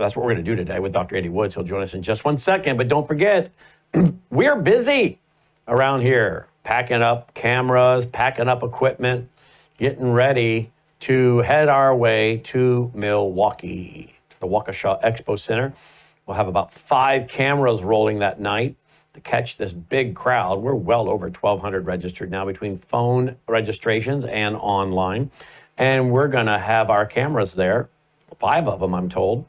that's what we're going to do today with Dr. Andy Woods. He'll join us in just 1 second. But don't forget, we're busy around here, packing up cameras, packing up equipment, getting ready to head our way to Milwaukee, to the Waukesha Expo Center. We'll have about 5 cameras rolling that night to catch this big crowd. We're well over 1,200 registered now between phone registrations and online. And we're going to have our cameras there, 5 of them, I'm told,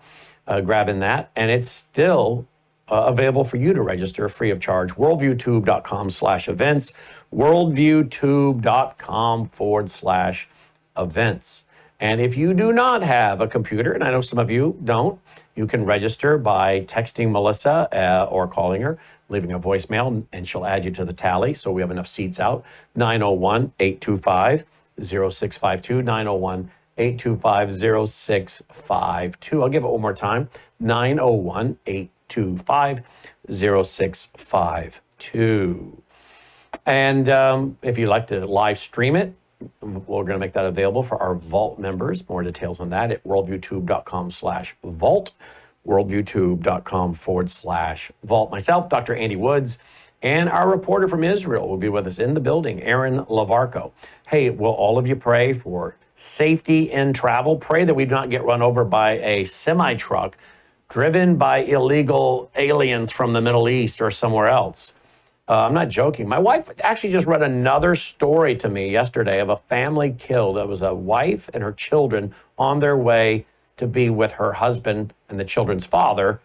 grabbing that. And it's still available for you to register free of charge. worldviewtube.com/events, worldviewtube.com/events. And if you do not have a computer, and I know some of you don't, you can register by texting Melissa or calling her, leaving a voicemail, and she'll add you to the tally. So we have enough seats out. 901-825-0652, 901-825-0652. I'll give it one more time, 901-825-0652. And if you'd like to live stream it, we're going to make that available for our Vault members. More details on that at worldviewtube.com/vault, worldviewtube.com/vault. Myself, Dr. Andy Woods, and our reporter from Israel will be with us in the building, Aaron Lavarco. Hey, will all of you pray for safety in travel? Pray that we do not get run over by a semi-truck driven by illegal aliens from the Middle East or somewhere else. I'm not joking. My wife actually just read another story to me yesterday of a family killed. It was a wife and her children on their way to be with her husband and the children's father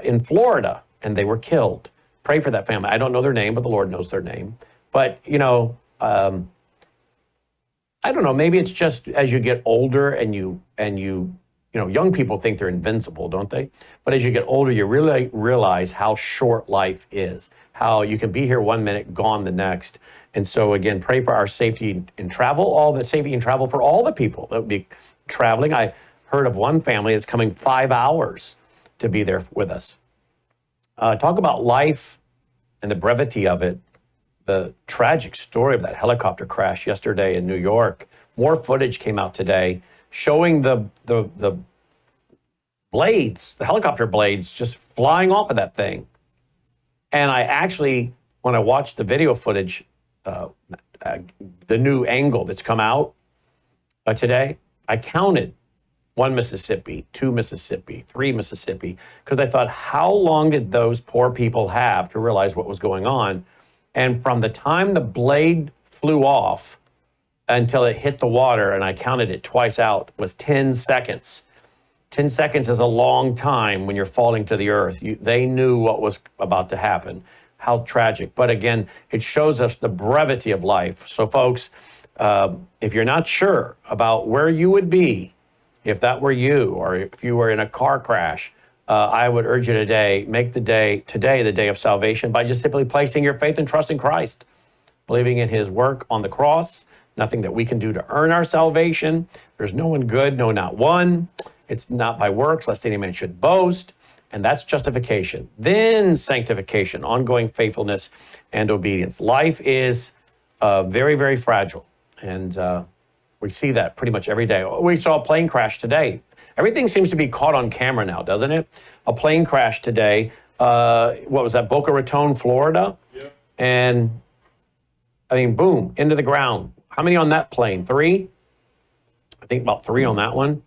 in Florida, and they were killed. Pray for that family. I don't know their name, but the Lord knows their name. But, you know, I don't know, maybe it's just as you get older and you know, young people think they're invincible, don't they? But as you get older, you really realize how short life is, how you can be here 1 minute, gone the next. And so again, pray for our safety in travel, all the safety in travel for all the people that would be traveling. I heard of one family that's coming 5 hours to be there with us. Talk about life and the brevity of it. The tragic story of that helicopter crash yesterday in New York. More footage came out today showing the blades, the helicopter blades, just flying off of that thing. And I actually, when I watched the video footage, the new angle that's come out today, I counted 1 Mississippi, 2 Mississippi, 3 Mississippi, because I thought, how long did those poor people have to realize what was going on? And from the time the blade flew off until it hit the water, and I counted it twice out, was 10 seconds. 10 seconds is a long time when you're falling to the earth. They knew what was about to happen. How tragic. But again, it shows us the brevity of life. So folks, if you're not sure about where you would be if that were you, or if you were in a car crash, I would urge you today, make today the day of salvation by just simply placing your faith and trust in Christ, believing in his work on the cross, nothing that we can do to earn our salvation. There's no one good, no, not one. It's not by works, lest any man should boast. And that's justification. Then sanctification, ongoing faithfulness and obedience. Life is very, very fragile. And we see that pretty much every day. We saw a plane crash today. Everything seems to be caught on camera now, doesn't it? A plane crash today. What was that? Boca Raton, Florida? Yeah. And I mean, boom, into the ground. How many on that plane? 3? I think about 3 on that one.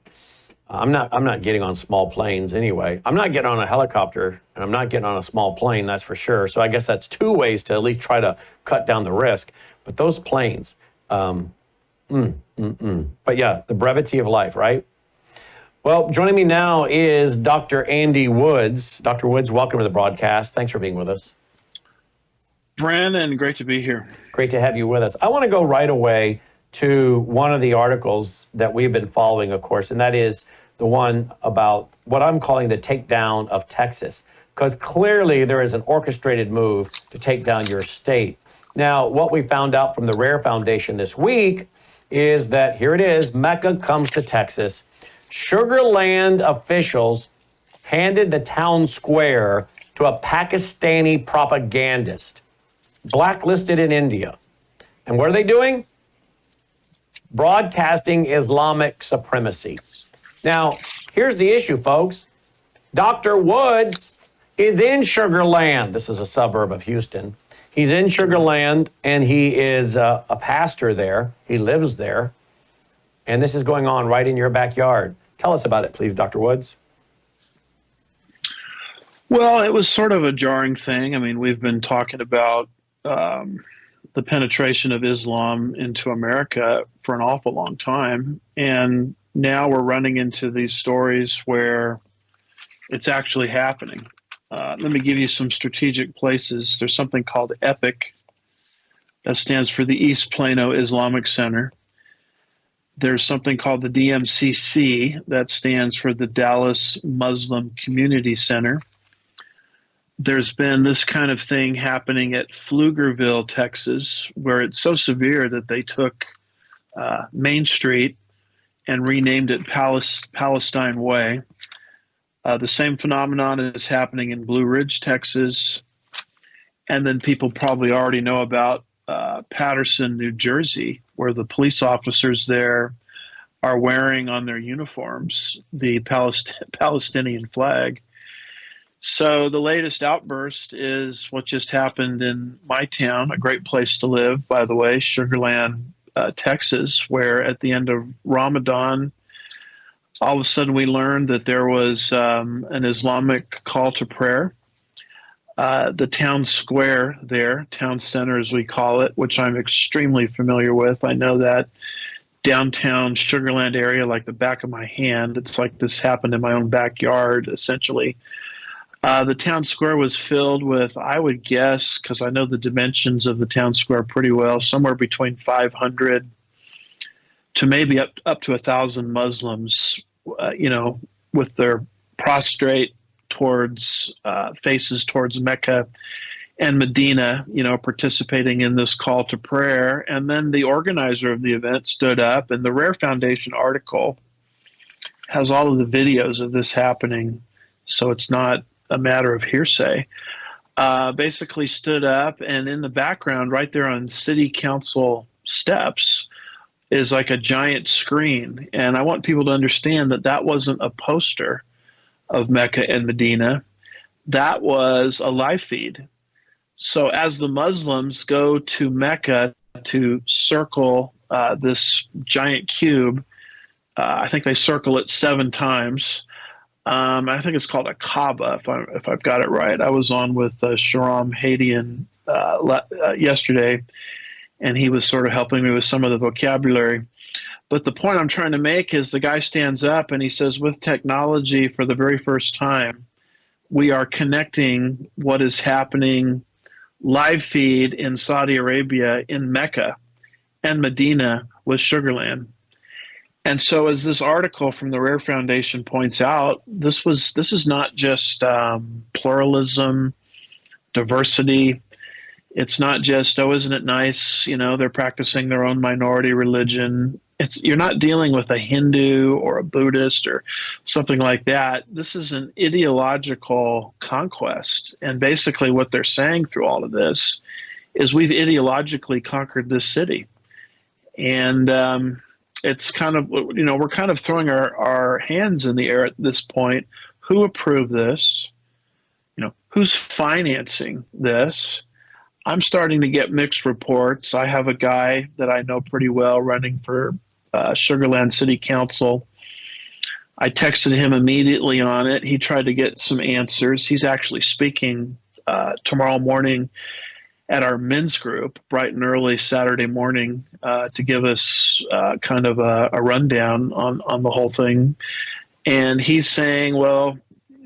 I'm not getting on small planes anyway. I'm not getting on a helicopter, and I'm not getting on a small plane, that's for sure. So I guess that's 2 ways to at least try to cut down the risk. But those planes, But yeah, the brevity of life, right? Well, joining me now is Dr. Andy Woods. Dr. Woods, welcome to the broadcast. Thanks for being with us. Brandon, great to be here. Great to have you with us. I want to go right away to one of the articles that we've been following, of course, and that is the one about what I'm calling the takedown of Texas, because clearly there is an orchestrated move to take down your state. Now, what we found out from the Rare Foundation this week is that, here it is, Mecca comes to Texas. Sugar Land officials handed the town square to a Pakistani propagandist, blacklisted in India. And what are they doing? Broadcasting Islamic supremacy. Now, here's the issue, folks. Dr. Woods is in Sugar Land. This is a suburb of Houston. He's in Sugar Land, and he is a pastor there. He lives there. And this is going on right in your backyard. Tell us about it, please, Dr. Woods. Well, it was sort of a jarring thing. I mean, we've been talking about the penetration of Islam into America for an awful long time. And now we're running into these stories where it's actually happening. Let me give you some strategic places. There's something called EPIC. That stands for the East Plano Islamic Center. There's something called the DMCC. That stands for the Dallas Muslim Community Center. There's been this kind of thing happening at Pflugerville, Texas, where it's so severe that they took Main Street and renamed it Palestine Way. The same phenomenon is happening in Blue Ridge, Texas. And then people probably already know about Patterson, New Jersey, where the police officers there are wearing on their uniforms the Palestinian flag. So the latest outburst is what just happened in my town, a great place to live, by the way, Sugar Land, Texas, where at the end of Ramadan, all of a sudden we learned that there was an Islamic call to prayer. The town square there, town center as we call it, which I'm extremely familiar with. I know that downtown Sugar Land area like the back of my hand. It's like this happened in my own backyard, essentially. The town square was filled with, I would guess, because I know the dimensions of the town square pretty well, somewhere between 500 to maybe up to 1,000 Muslims, with their prostrate towards faces towards Mecca and Medina, participating in this call to prayer. And then the organizer of the event stood up, and the Rare Foundation article has all of the videos of this happening, so it's not a matter of hearsay. Basically stood up, and in the background, right there on city council steps, is like a giant screen. And I want people to understand that that wasn't a poster of Mecca and Medina. That was a live feed. So as the Muslims go to Mecca to circle this giant cube, I think they circle it 7 times. I think it's called a Kaaba, if I've got it right. I was on with Sharam Hadian yesterday, and he was sort of helping me with some of the vocabulary. But the point I'm trying to make is the guy stands up and he says, with technology for the very first time, we are connecting what is happening live feed in Saudi Arabia, in Mecca and Medina with Sugar Land. And so as this article from the Rare Foundation points out, this is not just pluralism, diversity. It's not just, oh, isn't it nice? They're practicing their own minority religion. You're not dealing with a Hindu or a Buddhist or something like that. This is an ideological conquest. And basically what they're saying through all of this is we've ideologically conquered this city. And it's kind of, we're kind of throwing our hands in the air at this point. Who approved this? Who's financing this? I'm starting to get mixed reports. I have a guy that I know pretty well running for Sugar Land City Council. I texted him immediately on it. He tried to get some answers. He's actually speaking tomorrow morning at our men's group, bright and early Saturday morning, to give us kind of a rundown on the whole thing. And he's saying, well,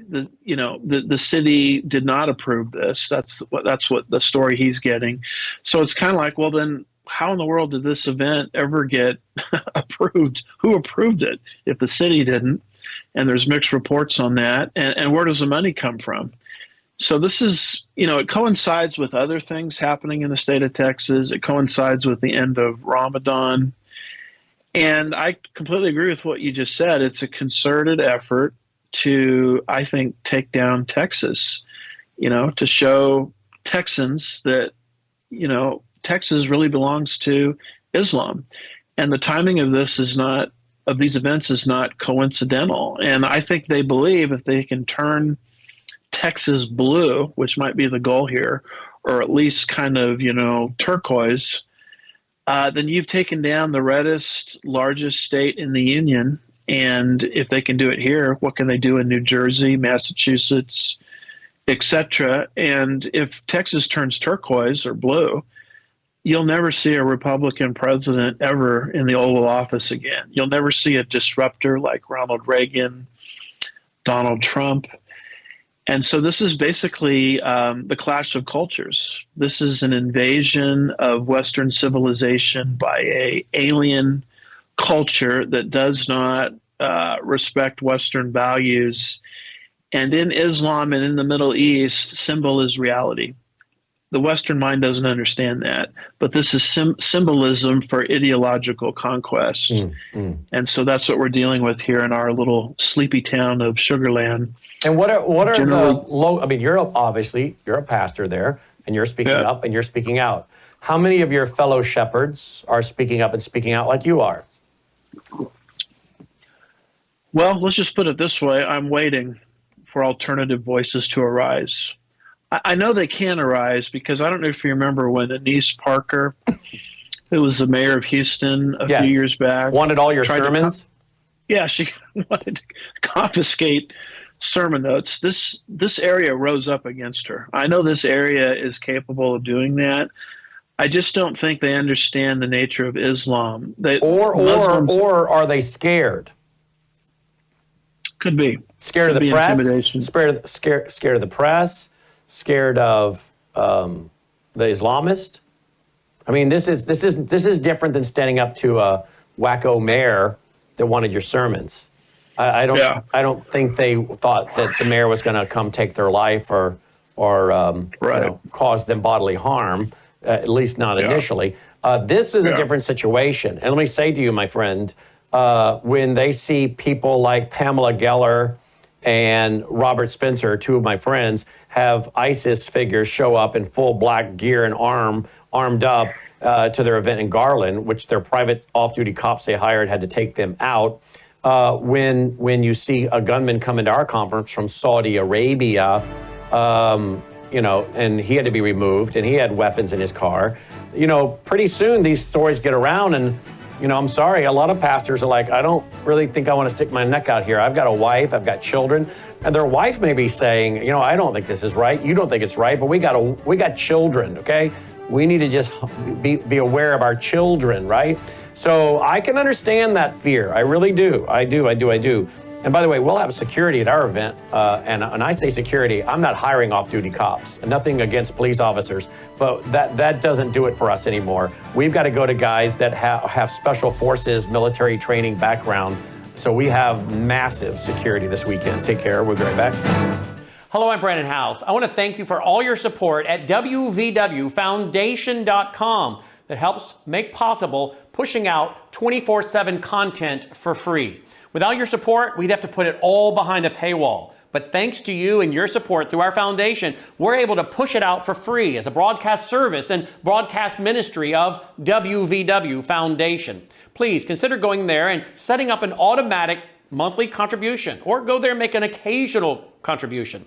the city did not approve this. That's what the story he's getting. So it's kind of like, well, then how in the world did this event ever get approved? Who approved it if the city didn't? And there's mixed reports on that. And where does the money come from? So this is, it coincides with other things happening in the state of Texas. It coincides with the end of Ramadan. And I completely agree with what you just said. It's a concerted effort to, I think, take down Texas, to show Texans that, Texas really belongs to Islam. And the timing of this is not of these events is not coincidental. And I think they believe if they can turn Texas blue, which might be the goal here, or at least kind of, turquoise, then you've taken down the reddest, largest state in the union. And if they can do it here, what can they do in New Jersey, Massachusetts, etc.? And if Texas turns turquoise or blue, you'll never see a Republican president ever in the Oval Office again. You'll never see a disruptor like Ronald Reagan, Donald Trump. And so this is basically the clash of cultures. This is an invasion of Western civilization by an alien culture that does not respect Western values. And in Islam and in the Middle East, symbol is reality. The Western mind doesn't understand that, but this is symbolism for ideological conquest. And so that's what we're dealing with here in our little sleepy town of Sugarland. And what are the low? I mean, you're a pastor there, and you're speaking up and you're speaking out. How many of your fellow shepherds are speaking up and speaking out like you are? Well, let's just put it this way. I'm waiting for alternative voices to arise. I know they can arise because I don't know if you remember when Anise Parker, who was the mayor of Houston a few years back, wanted all your sermons. She wanted to confiscate sermon notes. This area rose up against her. I know this area is capable of doing that. I just don't think they understand the nature of Islam. Or are they scared? Could be. Scared of the press? Scared of the press? Scared of the Islamist? I mean, this is different than standing up to a wacko mayor that wanted your sermons. I don't think they thought that the mayor was going to come take their life or cause them bodily harm. At least not initially. This is a different situation. And let me say to you, my friend, when they see people like Pamela Geller and Robert Spencer, two of my friends, have ISIS figures show up in full black gear and armed up to their event in Garland, which their private off-duty cops they hired had to take them out. When you see a gunman come into our conference from Saudi Arabia, and he had to be removed, and he had weapons in his car. Pretty soon these stories get around, and I'm sorry, a lot of pastors are like, I don't really think I want to stick my neck out here. I've got a wife, I've got children, and their wife may be saying, I don't think this is right. You don't think it's right, but we got children, okay? We need to just be aware of our children, right? So I can understand that fear. I really do. I do. And by the way, we'll have security at our event. And when I say security, I'm not hiring off-duty cops. Nothing against police officers, but that doesn't do it for us anymore. We've got to go to guys that have special forces, military training background. So we have massive security this weekend. Take care. We'll be right back. Hello, I'm Brandon House. I want to thank you for all your support at wvwfoundation.com that helps make possible pushing out 24/7 content for free. Without your support, we'd have to put it all behind a paywall. But thanks to you and your support through our foundation, we're able to push it out for free as a broadcast service and broadcast ministry of WVW Foundation. Please consider going there and setting up an automatic monthly contribution, or go there and make an occasional contribution.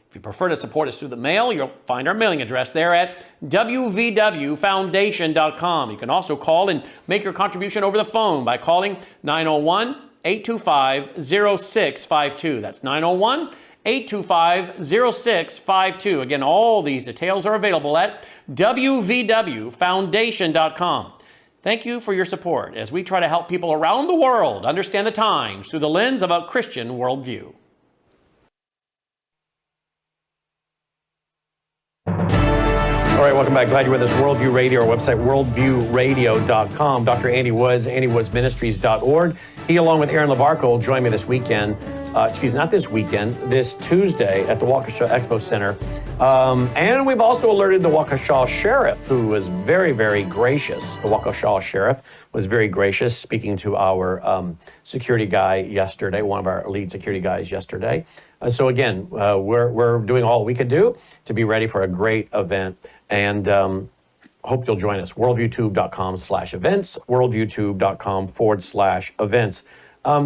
If you prefer to support us through the mail, you'll find our mailing address there at wvwfoundation.com. You can also call and make your contribution over the phone by calling 901-825-0652. That's 901-825-0652. Again, all these details are available at wvwfoundation.com. Thank you for your support as we try to help people around the world understand the times through the lens of a Christian worldview. All right, welcome back. Glad you're with us. Worldview Radio, our website, worldviewradio.com. Dr. Andy Woods, andywoodsministries.org. He, along with Aaron Lavarco, will join me this weekend. This Tuesday at the Waukesha Expo Center. And we've also alerted the Waukesha Sheriff, who was very, very gracious. The Waukesha Sheriff was very gracious, speaking to our security guy yesterday, one of our lead security guys yesterday. So again, we're doing all we could do to be ready for a great event, and hope you'll join us. worldviewtube.com/events, worldviewtube.com/events.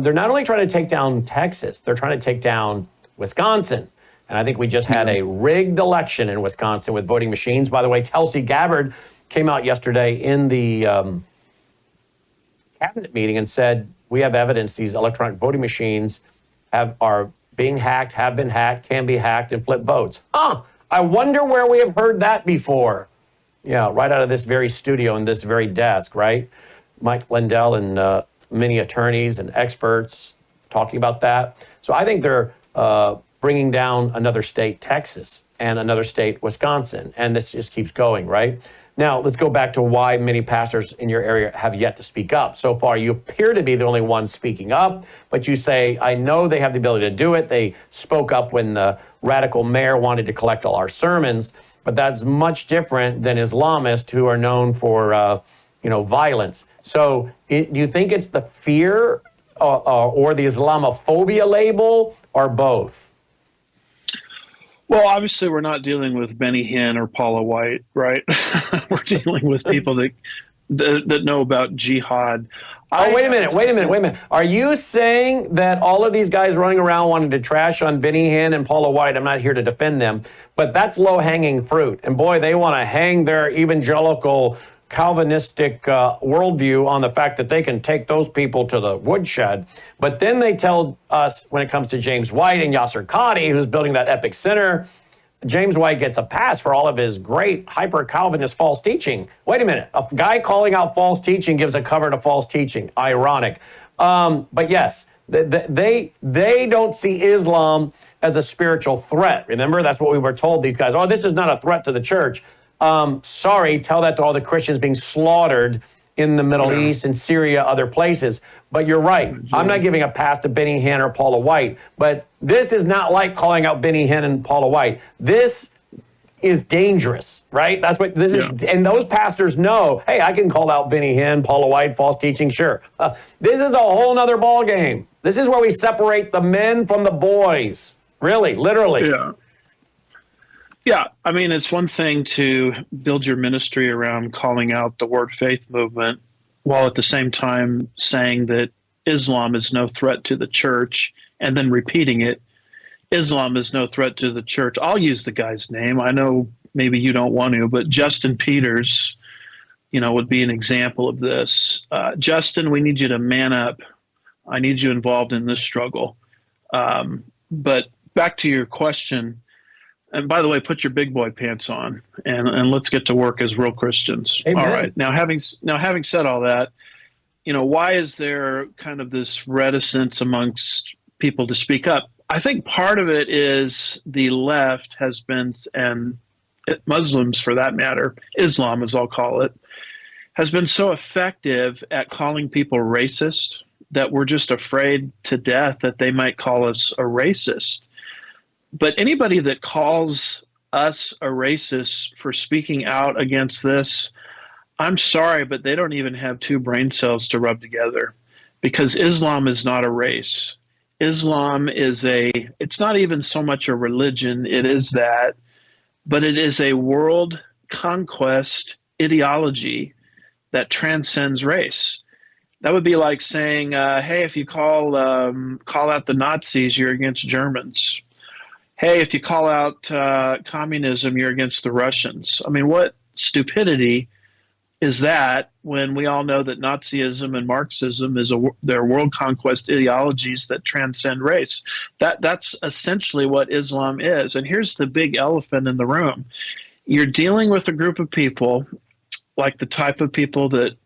They're not only trying to take down Texas, they're trying to take down Wisconsin. And I think we just had a rigged election in Wisconsin with voting machines. By the way, Tulsi Gabbard came out yesterday in the cabinet meeting and said, we have evidence these electronic voting machines are being hacked, have been hacked, can be hacked, and flip votes. I wonder where we have heard that before. Yeah, right out of this very studio and this very desk, right? Mike Lindell and many attorneys and experts talking about that. So I think they're bringing down another state, Texas, and another state, Wisconsin. And this just keeps going, right? Now, let's go back to why many pastors in your area have yet to speak up. So far, you appear to be the only one speaking up, but you say, I know they have the ability to do it. They spoke up when the radical mayor wanted to collect all our sermons, but that's much different than Islamists who are known for, violence. So do you think it's the fear or the Islamophobia label or both? Well, obviously, we're not dealing with Benny Hinn or Paula White, right? We're dealing with people that know about jihad. Wait a minute. Are you saying that all of these guys running around wanting to trash on Benny Hinn and Paula White, I'm not here to defend them, but that's low-hanging fruit. And boy, they want to hang their evangelical Calvinistic worldview on the fact that they can take those people to the woodshed. But then they tell us when it comes to James White and Yasser Qadi, who's building that epic center, James White gets a pass for all of his great hyper-Calvinist false teaching. Wait a minute. A guy calling out false teaching gives a cover to false teaching. Ironic. But yes, they don't see Islam as a spiritual threat. Remember, that's what we were told, these guys. Oh, this is not a threat to the church. Sorry, tell that to all the Christians being slaughtered in the Middle East and Syria, other places. But you're right. I'm not giving a pass to Benny Hinn or Paula White. But this is not like calling out Benny Hinn and Paula White. This is dangerous, right? That's what this is. And those pastors know, hey, I can call out Benny Hinn, Paula White, false teaching, sure. This is a whole nother ball game. This is where we separate the men from the boys. Really, literally. Yeah, I mean, it's one thing to build your ministry around calling out the word faith movement while at the same time saying that Islam is no threat to the church and then repeating it. Islam is no threat to the church. I'll use the guy's name. I know maybe you don't want to, but Justin Peters, would be an example of this. Justin, we need you to man up. I need you involved in this struggle. But back to your question. And by the way, put your big boy pants on and let's get to work as real Christians. Amen. All right. Now, having said all that, why is there kind of this reticence amongst people to speak up? I think part of it is the left has been, and Muslims for that matter, Islam as I'll call it, has been so effective at calling people racist that we're just afraid to death that they might call us a racist. But anybody that calls us a racist for speaking out against this, I'm sorry, but they don't even have two brain cells to rub together, because Islam is not a race. Islam is it's not even so much a religion, it is that, but it is a world conquest ideology that transcends race. That would be like saying, hey, if you call out the Nazis, you're against Germans. Hey, if you call out communism, you're against the Russians. I mean, what stupidity is that when we all know that Nazism and Marxism they're world conquest ideologies that transcend race? That's essentially what Islam is. And here's the big elephant in the room. You're dealing with a group of people, like the type of people that,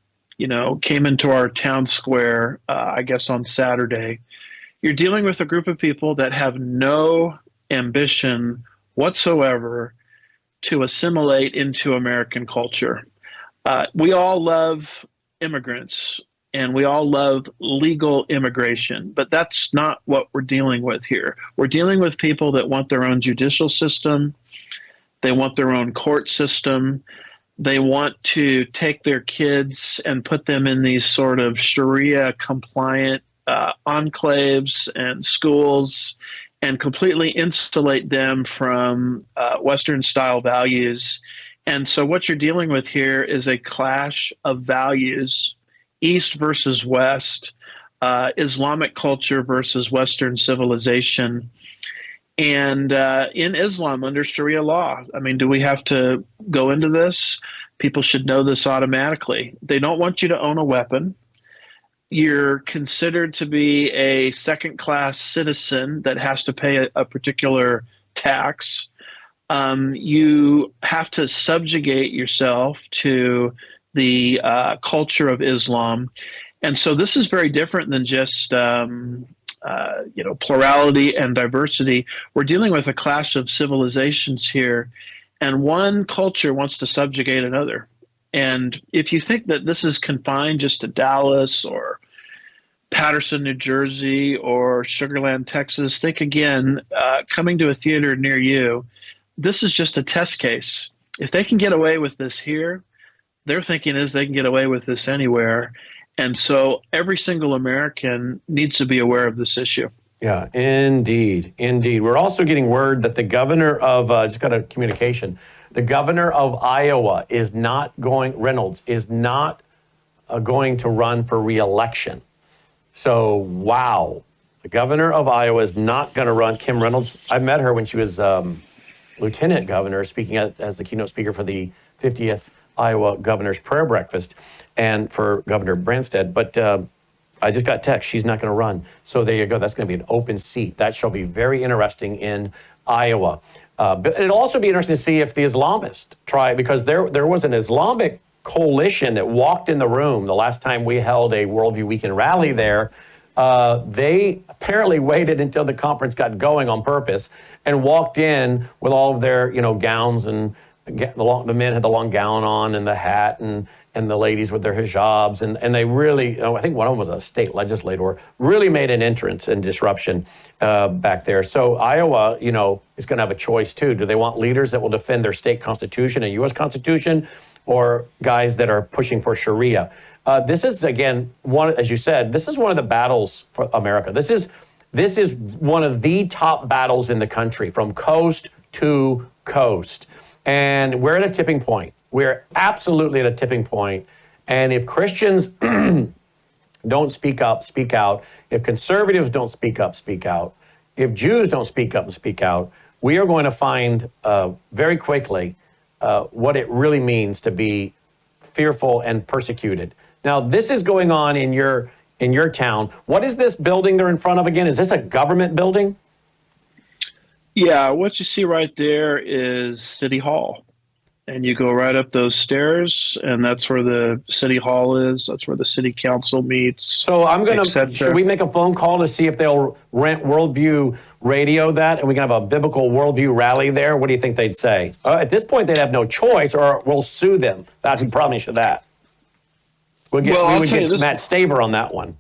came into our town square, I guess on Saturday. You're dealing with a group of people that have no ambition whatsoever to assimilate into American culture. We all love immigrants and we all love legal immigration, but that's not what we're dealing with here. We're dealing with people that want their own judicial system. They want their own court system. They want to take their kids and put them in these sort of Sharia compliant enclaves and schools and completely insulate them from Western style values. And so what you're dealing with here is a clash of values, East versus West. Islamic culture versus Western civilization. And in Islam, under Sharia law, I mean, do we have to go into this? People should know this automatically. They don't want you to own a weapon. You're considered to be a second-class citizen that has to pay a particular tax. You have to subjugate yourself to the culture of Islam. And so this is very different than just plurality and diversity. We're dealing with a clash of civilizations here, and one culture wants to subjugate another. And if you think that this is confined just to Dallas or Patterson, New Jersey, or Sugar Land, Texas, think again. Coming to a theater near you, this is just a test case. If they can get away with this here, their thinking is they can get away with this anywhere. And so every single American needs to be aware of this issue. Yeah, indeed. Indeed. We're also getting word that the governor of, just got a communication, the governor of Iowa is not going, Reynolds is not going to run for re-election. So, wow. The governor of Iowa is not going to run. Kim Reynolds, I met her when she was lieutenant governor, speaking as the keynote speaker for the 50th Iowa Governor's Prayer Breakfast and for Governor Branstad. But I just got text, she's not going to run. So there you go. That's going to be an open seat. That shall be very interesting in Iowa. But it'll also be interesting to see if the Islamists try, because there was an Islamic coalition that walked in the room the last time we held a Worldview Weekend rally there. They apparently waited until the conference got going on purpose and walked in with all of their, gowns, and the men had the long gown on and the hat, and the ladies with their hijabs, and they really, I think one of them was a state legislator, really made an entrance and disruption back there. So Iowa, is going to have a choice too. Do they want leaders that will defend their state constitution and U.S. Constitution, or guys that are pushing for Sharia? This is, again, as you said, this is one of the battles for America. This is one of the top battles in the country, from coast to coast. And we're at a tipping point. We're absolutely at a tipping point. And if Christians don't speak up, speak out, if conservatives don't speak up, speak out, if Jews don't speak up and speak out, we are going to find very quickly what it really means to be fearful and persecuted. Now, this is going on in your town. What is this building they're in front of again? Is this a government building? Yeah, what you see right there is City Hall. And you go right up those stairs, and that's where the City Hall is. That's where the City Council meets. So should we make a phone call to see if they'll rent Worldview Radio that, and we can have a biblical worldview rally there? What do you think they'd say? At this point, they'd have no choice, or we'll sue them. I can promise you that. We would get Matt Staver on that one.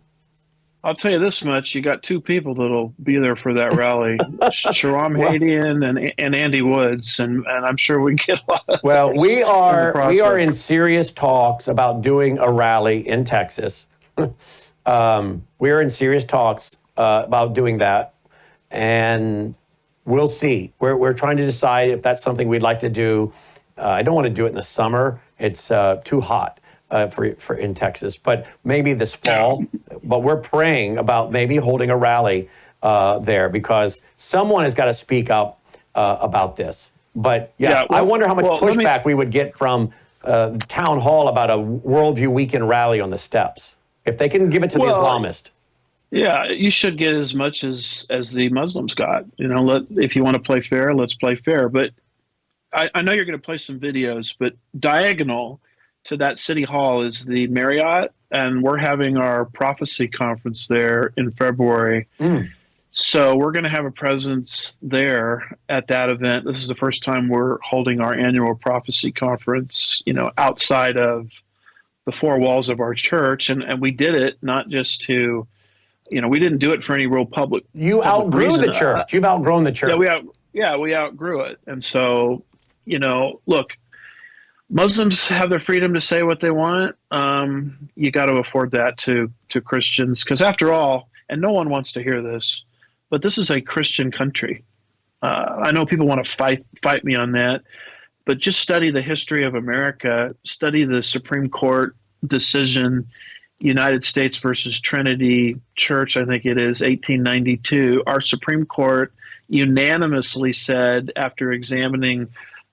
I'll tell you this much: you got two people that'll be there for that rally: Sharam Hadian and Andy Woods, and I'm sure we can get a lot of. Well, we are in serious talks about doing a rally in Texas. We are in serious talks about doing that, and we'll see. We're trying to decide if that's something we'd like to do. I don't want to do it in the summer; it's too hot. For in Texas, but maybe this fall. But we're praying about maybe holding a rally there, because someone has got to speak up about this. But I wonder how much pushback we would get from town hall about a Worldview Weekend rally on the steps if they can give it to the Islamist. Yeah, you should get as much as the Muslims got. If you want to play fair, let's play fair. But I know you're going to play some videos, but diagonal to that City Hall is the Marriott, and we're having our prophecy conference there in February. So we're going to have a presence there at that event. This is the first time we're holding our annual prophecy conference, outside of the four walls of our church. And we did it not just to, we didn't do it for any real public. You outgrew the church. You've outgrown the church. We outgrew it. And so, look, Muslims have their freedom to say what they want. You got to afford that to Christians, because after all, and no one wants to hear this, but this is a Christian country. I know people want to fight me on that, but just study the history of America, study the Supreme Court decision United States versus Trinity Church, I think it is, 1892, our Supreme Court unanimously said, after examining,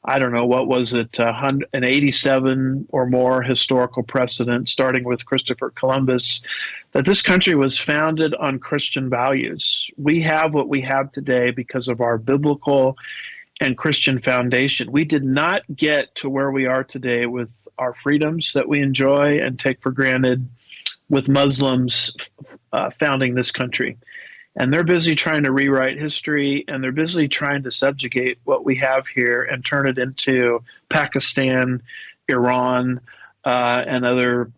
I don't know, what was it, an 87 or more historical precedent, starting with Christopher Columbus, that this country was founded on Christian values. We have what we have today because of our biblical and Christian foundation. We did not get to where we are today with our freedoms that we enjoy and take for granted with Muslims founding this country. And they're busy trying to rewrite history, and they're busy trying to subjugate what we have here and turn it into Pakistan, Iran, and other,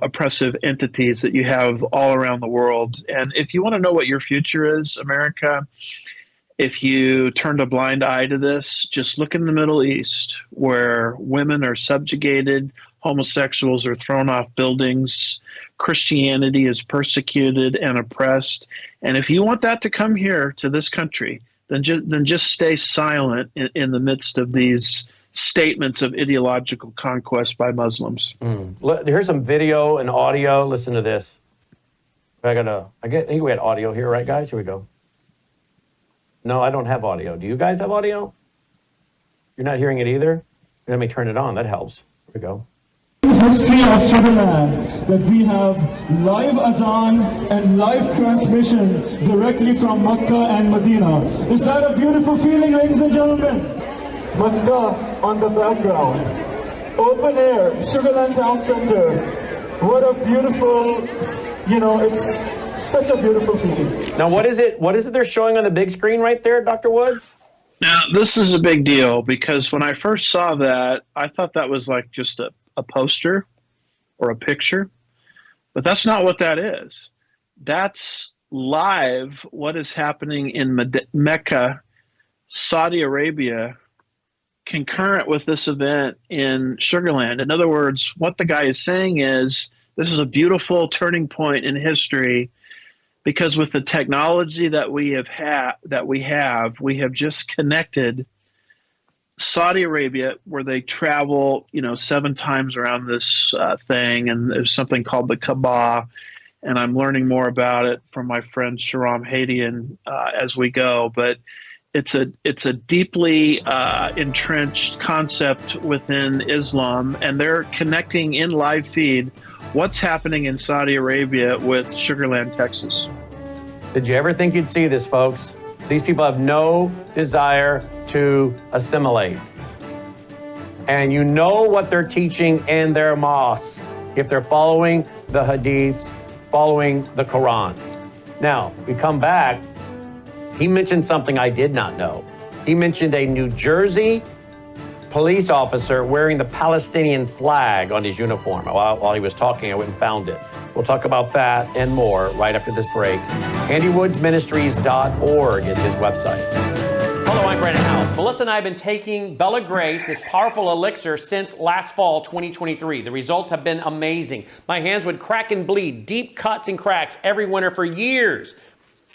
oppressive entities that you have all around the world. And if you want to know what your future is, America, if you turned a blind eye to this, just look in the Middle East, where women are subjugated, homosexuals are thrown off buildings, Christianity is persecuted and oppressed. And if you want that to come here to this country, then just stay silent in the midst of these statements of ideological conquest by Muslims. Here's some video and audio. Listen to this. I think we had audio here, right, guys? Here we go. No, I don't have audio. Do you guys have audio? You're not hearing it either? Let me turn it on. That helps. Here we go. History of Sugarland, that we have live azan and live transmission directly from Mecca and Medina. Is that a beautiful feeling, ladies and gentlemen? Mecca on the background. Open air, Sugarland Town Center. What a beautiful, it's such a beautiful feeling. Now, what is it they're showing on the big screen right there, Dr. Woods? Now, this is a big deal because when I first saw that, I thought that was like just a poster or a picture, but that's not what that is. That's live what is happening in Mecca, Saudi Arabia, concurrent with this event in Sugarland. In other words, what the guy is saying is this is a beautiful turning point in history because with the technology that we have just connected Saudi Arabia, where they travel, 7 times around this thing, and there's something called the Kaaba, and I'm learning more about it from my friend Sharam Hadian as we go. But it's a deeply entrenched concept within Islam, and they're connecting in live feed what's happening in Saudi Arabia with Sugarland, Texas. Did you ever think you'd see this, folks? These people have no desire to assimilate. And you know what they're teaching in their mosques if they're following the hadiths, following the Quran. Now, we come back. He mentioned something I did not know. He mentioned a New Jersey police officer wearing the Palestinian flag on his uniform. While he was talking, I went and found it. We'll talk about that and more right after this break. HandyWoodsMinistries.org is his website. Hello, I'm Brandon House. Melissa and I have been taking Bella Grace, this powerful elixir, since last fall, 2023. The results have been amazing. My hands would crack and bleed, deep cuts and cracks every winter for years.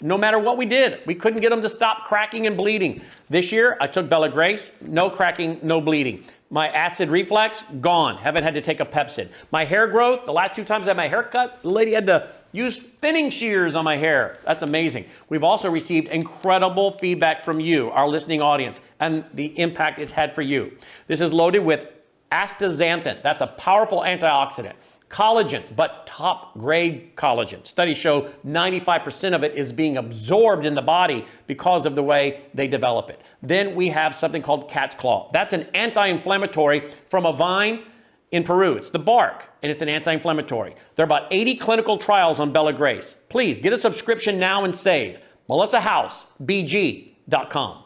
No matter what we did, we couldn't get them to stop cracking and bleeding. This year, I took Bella Grace, no cracking, no bleeding. My acid reflux, gone. Haven't had to take a Pepsid. My hair growth, the last 2 times I had my hair cut, the lady had to use thinning shears on my hair. That's amazing. We've also received incredible feedback from you, our listening audience, and the impact it's had for you. This is loaded with astaxanthin. That's a powerful antioxidant. Collagen, but top grade collagen. Studies show 95% of it is being absorbed in the body because of the way they develop it. Then we have something called cat's claw. That's an anti-inflammatory from a vine in Peru. It's the bark, and it's an anti-inflammatory. There are about 80 clinical trials on Bella Grace. Please get a subscription now and save. MelissaHouseBG.com.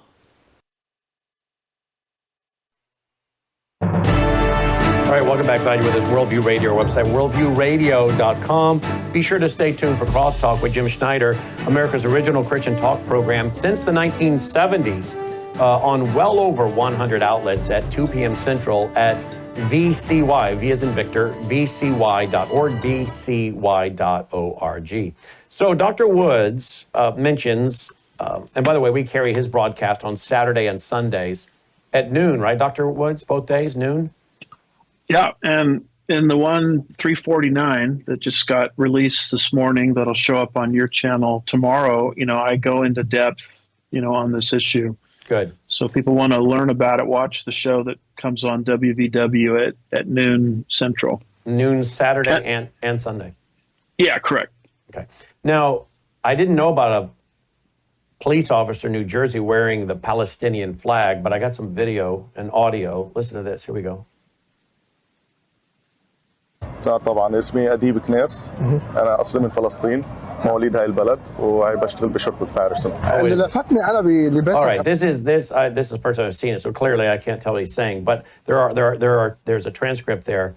All right, welcome back. Glad you're with us. Worldview Radio, our website, worldviewradio.com. Be sure to stay tuned for Crosstalk with Jim Schneider, America's original Christian talk program since the 1970s on well over 100 outlets at 2 p.m. Central at VCY, V as in Victor, VCY.org, VCY.org. So Dr. Woods mentions, and by the way, we carry his broadcast on Saturday and Sundays at noon, right, Dr. Woods? Both days, noon? Yeah, and in the one 349 that just got released this morning, that'll show up on your channel tomorrow, I go into depth, on this issue. Good. So if people want to learn about it, watch the show that comes on WVW at noon Central. Noon Saturday and Sunday. Yeah, correct. Okay. Now, I didn't know about a police officer in New Jersey wearing the Palestinian flag, but I got some video and audio. Listen to this. Here we go. طبعا اسمي أديب كناس. أنا أصلي من فلسطين، مواليد هاي البلد، وهي بشتغل بشرطة فارس. اللي لفتني أنا بلباسك. All right, this is the first time I've seen it, so clearly I can't tell what he's saying. But there's a transcript there.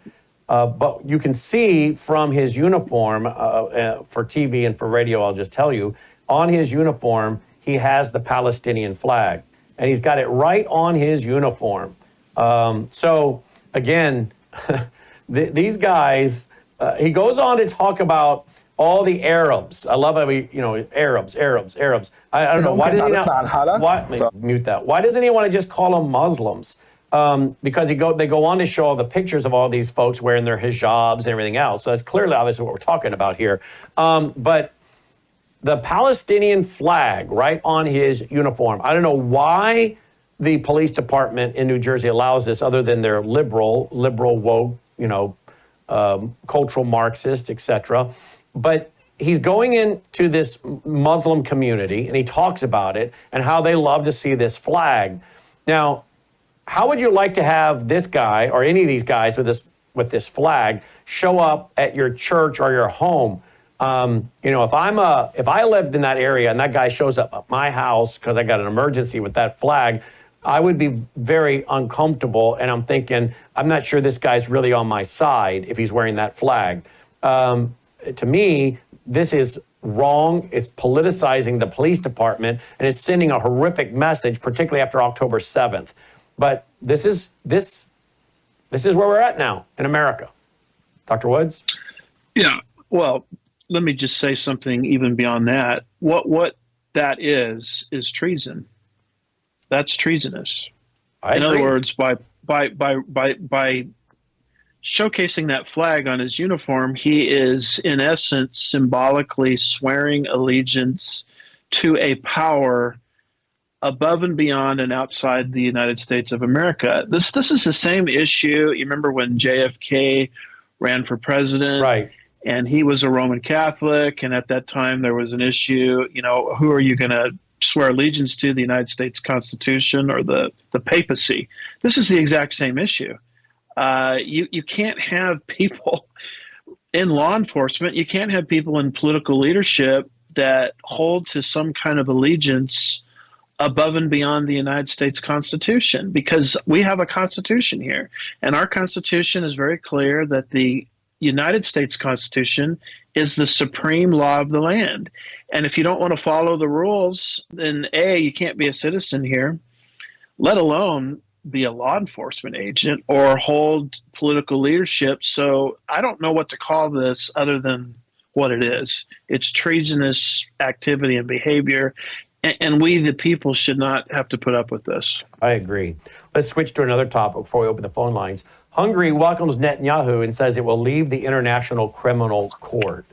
But you can see from his uniform for TV and for radio, I'll just tell you, on his uniform he has the Palestinian flag, and he's got it right on his uniform. So again. These guys, he goes on to talk about all the Arabs. I love how Arabs. I don't know, why doesn't he mute that? Why doesn't he want to just call them Muslims? Because they go on to show all the pictures of all these folks wearing their hijabs and everything else. So that's clearly obviously what we're talking about here. But the Palestinian flag right on his uniform, I don't know why the police department in New Jersey allows this other than their liberal woke, cultural Marxist, etc. But he's going into this Muslim community and he talks about it and how they love to see this flag. Now, how would you like to have this guy or any of these guys with this flag show up at your church or your home? If I lived in that area and that guy shows up at my house because I got an emergency with that flag, I would be very uncomfortable, and I'm thinking, I'm not sure this guy's really on my side if he's wearing that flag. To me, this is wrong. It's politicizing the police department, and it's sending a horrific message, particularly after October 7th. But this is where we're at now in America. Dr. Woods? Yeah. Well, let me just say something even beyond that. What that is treason. That's treasonous. In other words, by showcasing that flag on his uniform, he is in essence symbolically swearing allegiance to a power above and beyond and outside the United States of America. This is the same issue. You remember when JFK ran for president? Right. And he was a Roman Catholic, and at that time there was an issue, who are you going to swear allegiance to, the United States Constitution or the papacy? This is the exact same issue. You can't have people in law enforcement, you can't have people in political leadership that hold to some kind of allegiance above and beyond the United States Constitution, because we have a constitution here, and our constitution is very clear that the United States Constitution is the supreme law of the land. And if you don't want to follow the rules, then A, you can't be a citizen here, let alone be a law enforcement agent or hold political leadership. So I don't know what to call this other than what it is. It's treasonous activity and behavior. And we, the people, should not have to put up with this. I agree. Let's switch to another topic before we open the phone lines. Hungary welcomes Netanyahu and says it will leave the International Criminal Court.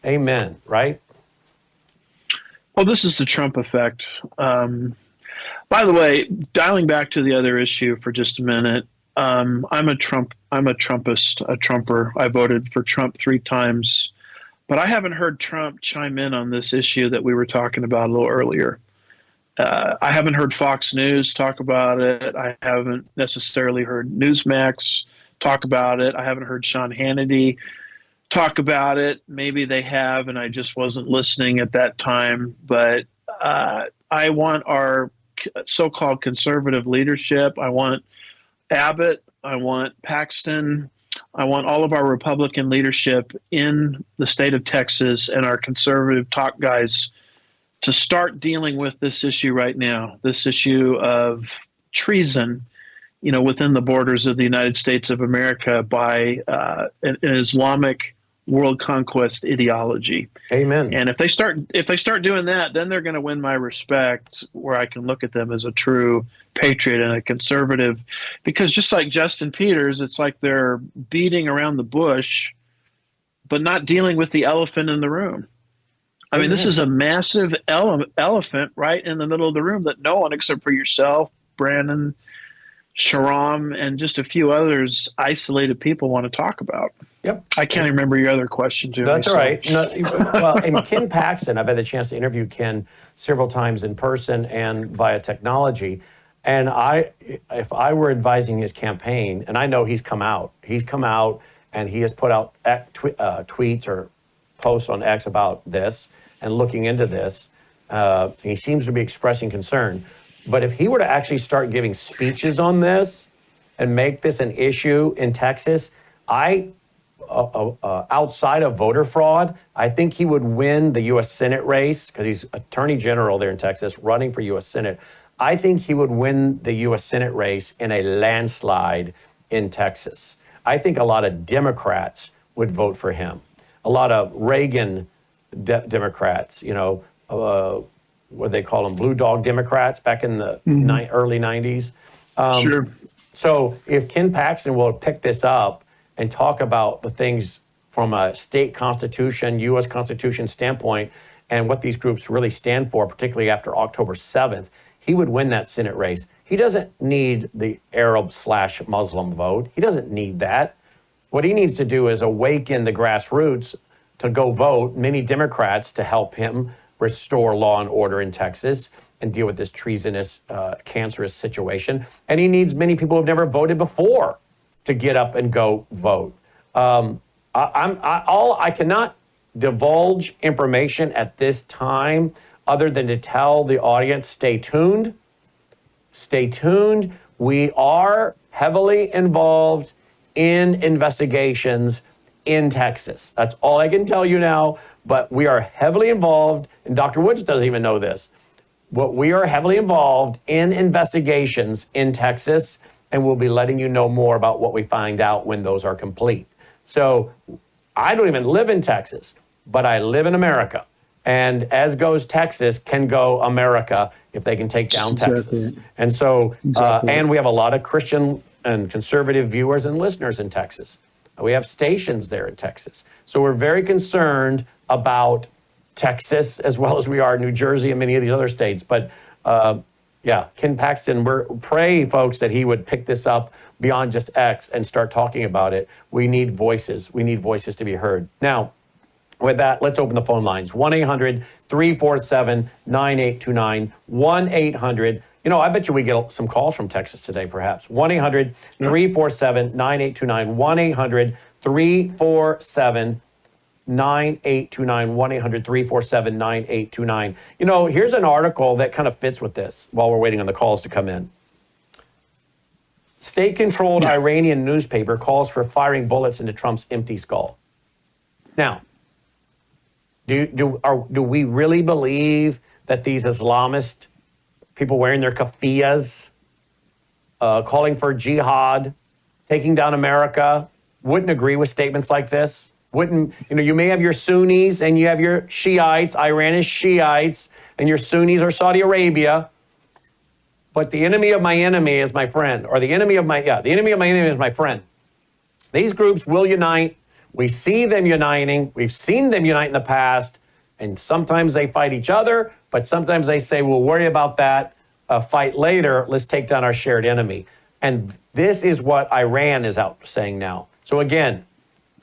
Amen, right? Well, this is the Trump effect. By the way, dialing back to the other issue for just a minute, I'm a Trumpist, a Trumper. I voted for Trump 3 times. But I haven't heard Trump chime in on this issue that we were talking about a little earlier. I haven't heard Fox News talk about it. I haven't necessarily heard Newsmax talk about it. I haven't heard Sean Hannity talk about it. Maybe they have, and I just wasn't listening at that time. But I want our so-called conservative leadership. I want Abbott. I want Paxton. I want all of our Republican leadership in the state of Texas and our conservative talk guys to start dealing with this issue right now, this issue of treason, within the borders of the United States of America by an Islamic world conquest ideology. Amen. And if they start doing that, then they're going to win my respect, where I can look at them as a true patriot and a conservative. Because just like Justin Peters, it's like they're beating around the bush, but not dealing with the elephant in the room. I mean, this is a massive elephant right in the middle of the room that no one except for yourself, Brandon, Sharam, and just a few others, isolated people, want to talk about. Yep. I can't remember your other question, Jimmy. That's all right. No, well, and Ken Paxton, I've had the chance to interview Ken several times in person and via technology. And if I were advising his campaign, and I know he's come out and he has put out tweets or posts on X about this and looking into this. He seems to be expressing concern. But if he were to actually start giving speeches on this and make this an issue in Texas, outside of voter fraud, I think he would win the U.S. Senate race, because he's Attorney General there in Texas, running for U.S. Senate. I think he would win the U.S. Senate race in a landslide in Texas. I think a lot of Democrats would vote for him. A lot of Reagan Democrats, what they call them, blue dog Democrats back in the early 90s. Sure. So if Ken Paxton will pick this up and talk about the things from a state constitution, U.S. Constitution standpoint, and what these groups really stand for, particularly after October 7th, he would win that Senate race. He doesn't need the Arab/Muslim vote. He doesn't need that. What he needs to do is awaken the grassroots to go vote, many Democrats, to help him restore law and order in Texas and deal with this treasonous, cancerous situation. And he needs many people who've never voted before to get up and go vote. I cannot divulge information at this time other than to tell the audience, stay tuned. Stay tuned. We are heavily involved in investigations in Texas. That's all I can tell you now, but we are heavily involved, and Dr. Woods doesn't even know this, but we are heavily involved in investigations in Texas, and we'll be letting you know more about what we find out when those are complete. So I don't even live in Texas, but I live in America. And as goes Texas, can go America if they can take down Texas. And so, and we have a lot of Christian and conservative viewers and listeners in Texas. We have stations there in Texas. So we're very concerned about Texas as well as we are New Jersey and many of these other states. But Ken Paxton, pray, folks, that he would pick this up beyond just X and start talking about it. We need voices. We need voices to be heard. Now, with that, let's open the phone lines. 1-800-347-9829. 1-800. I bet you we get some calls from Texas today, perhaps. 1-800-347-9829. 1-800-347-9829. 1-800-347-9829. Here's an article that kind of fits with this while we're waiting on the calls to come in. State-controlled Iranian newspaper calls for firing bullets into Trump's empty skull. Now, do we really believe that these Islamist people wearing their keffiyehs, calling for jihad, taking down America, wouldn't agree with statements like this? You may have your Sunnis and you have your Shiites. Iran is Shiites, and your Sunnis are Saudi Arabia. But the enemy of my enemy is my friend, or the enemy of my enemy is my friend. These groups will unite. We see them uniting. We've seen them unite in the past, and sometimes they fight each other, but sometimes they say, we'll worry about that, fight later. Let's take down our shared enemy. And this is what Iran is out saying now. So again,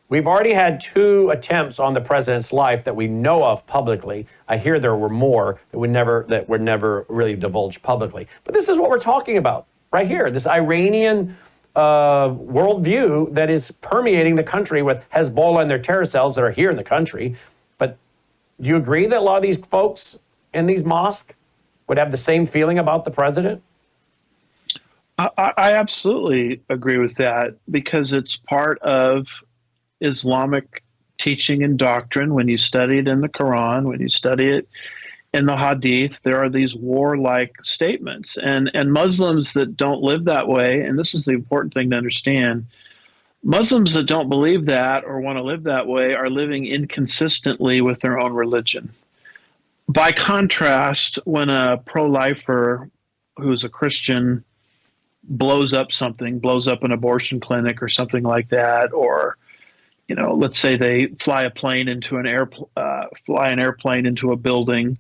we've already had 2 attempts on the president's life that we know of publicly. I hear there were more that were never really divulged publicly. But this is what we're talking about right here, this Iranian worldview that is permeating the country with Hezbollah and their terror cells that are here in the country. But do you agree that a lot of these folks in these mosques would have the same feeling about the president? I absolutely agree with that, because it's part of Islamic teaching and doctrine. When you study it in the Quran, when you study it in the Hadith, there are these warlike statements. And Muslims that don't live that way, and this is the important thing to understand, Muslims that don't believe that or want to live that way are living inconsistently with their own religion. By contrast, when a pro-lifer who's a Christian blows up an abortion clinic or something like that, or let's say they fly an airplane into a building,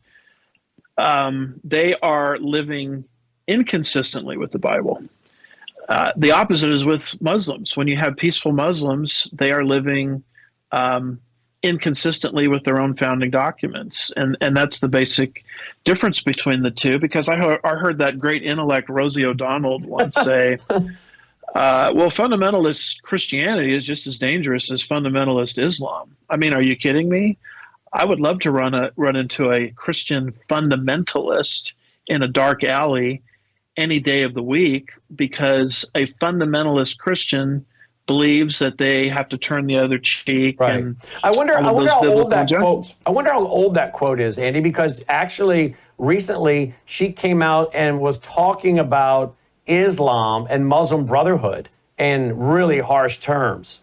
they are living inconsistently with the Bible. The opposite is with Muslims. When you have peaceful Muslims, they are living inconsistently with their own founding documents. And that's the basic difference between the two, because I heard that great intellect Rosie O'Donnell once say, well, fundamentalist Christianity is just as dangerous as fundamentalist Islam. I mean, are you kidding me? I would love to run into a Christian fundamentalist in a dark alley any day of the week, because a fundamentalist Christian believes that they have to turn the other cheek. Right. And I wonder how old that injunctions. quote. I wonder how old that quote is, Andy, because actually recently she came out and was talking about Islam and Muslim Brotherhood in really harsh terms.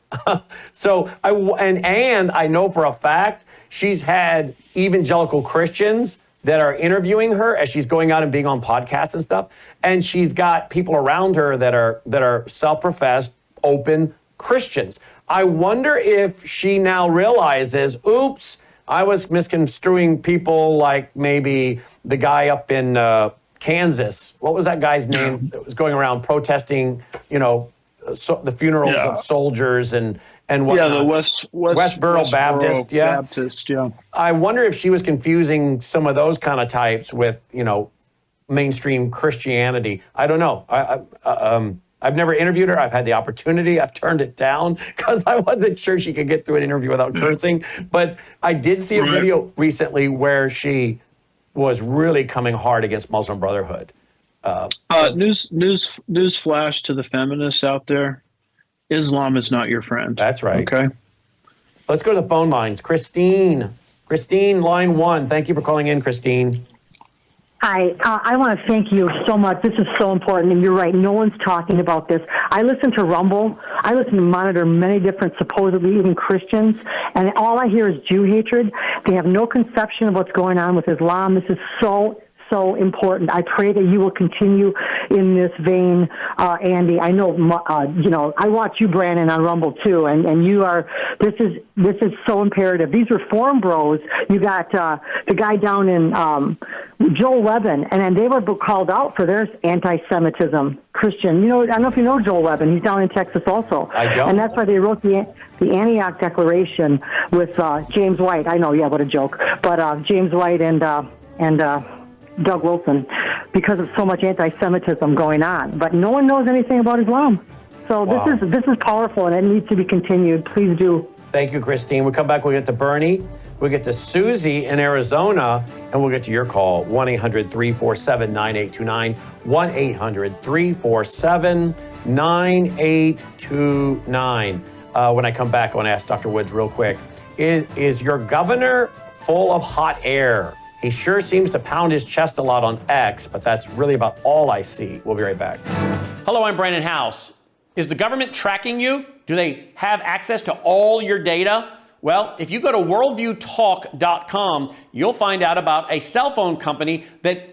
So I know for a fact she's had evangelical Christians that are interviewing her as she's going out and being on podcasts and stuff, and she's got people around her that are self-professed, open Christians. I wonder if she now realizes, oops, I was misconstruing people like maybe the guy up in Kansas. What was that guy's name that was going around protesting, the funerals of soldiers and whatnot? Yeah, the Westboro Baptist. Yeah. Baptist, yeah. I wonder if she was confusing some of those kind of types with, mainstream Christianity. I don't know. I've never interviewed her. I've had the opportunity. I've turned it down because I wasn't sure she could get through an interview without cursing. But I did see a video recently where she was really coming hard against Muslim Brotherhood. News flash to the feminists out there: Islam is not your friend. That's right. Okay. Let's go to the phone lines. Christine, line 1. Thank you for calling in, Christine. Hi, I want to thank you so much. This is so important, and you're right. No one's talking about this. I listen to Rumble. I listen to Monitor many different, supposedly even Christians, and all I hear is Jew hatred. They have no conception of what's going on with Islam. This is so important. I pray that you will continue in this vein, Andy. I know, I watch you, Brandon, on Rumble too, and you are. This is so imperative. These Reform Bros. You got the guy down in Joel Levin, and then they were called out for their anti-Semitism. Christian, I don't know if you know Joel Levin. He's down in Texas also. I don't. And that's why they wrote the Antioch Declaration with James White. I know, yeah, what a joke. But James White and Doug Wilson, because of so much anti-Semitism going on. But no one knows anything about Islam. So Wow. this is powerful, and it needs to be continued. Please do. Thank you, Christine. We'll come back, we'll get to Bernie, we'll get to Susie in Arizona, and we'll get to your call, 1-800-347-9829, 1-800-347-9829. When I come back, I want to ask Dr. Woods real quick, is your governor full of hot air? He sure seems to pound his chest a lot on X, but that's really about all I see. We'll be right back. Hello, I'm Brandon House. Is the government tracking you? Do they have access to all your data? Well, if you go to worldviewtalk.com, you'll find out about a cell phone company that,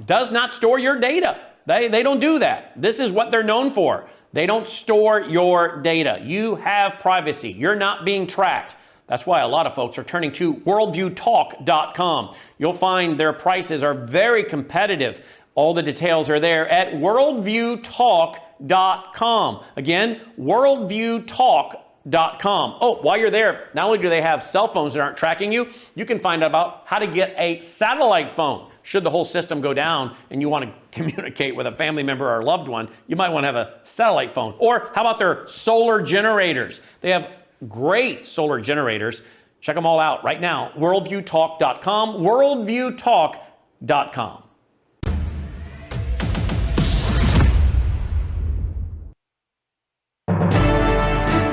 does not store your data. They don't do that. This is what they're known for. They don't store your data. You have privacy. You're not being tracked. That's why a lot of folks are turning to worldviewtalk.com. You'll find their prices are very competitive. All the details are there at worldviewtalk.com. Again, worldviewtalk.com. Oh, while you're there, not only do they have cell phones that aren't tracking you, you can find out about how to get a satellite phone. Should the whole system go down and you want to communicate with a family member or a loved one, you might want to have a satellite phone. Or how about their solar generators? They have great solar generators. Check them all out right now. Worldviewtalk.com, worldviewtalk.com.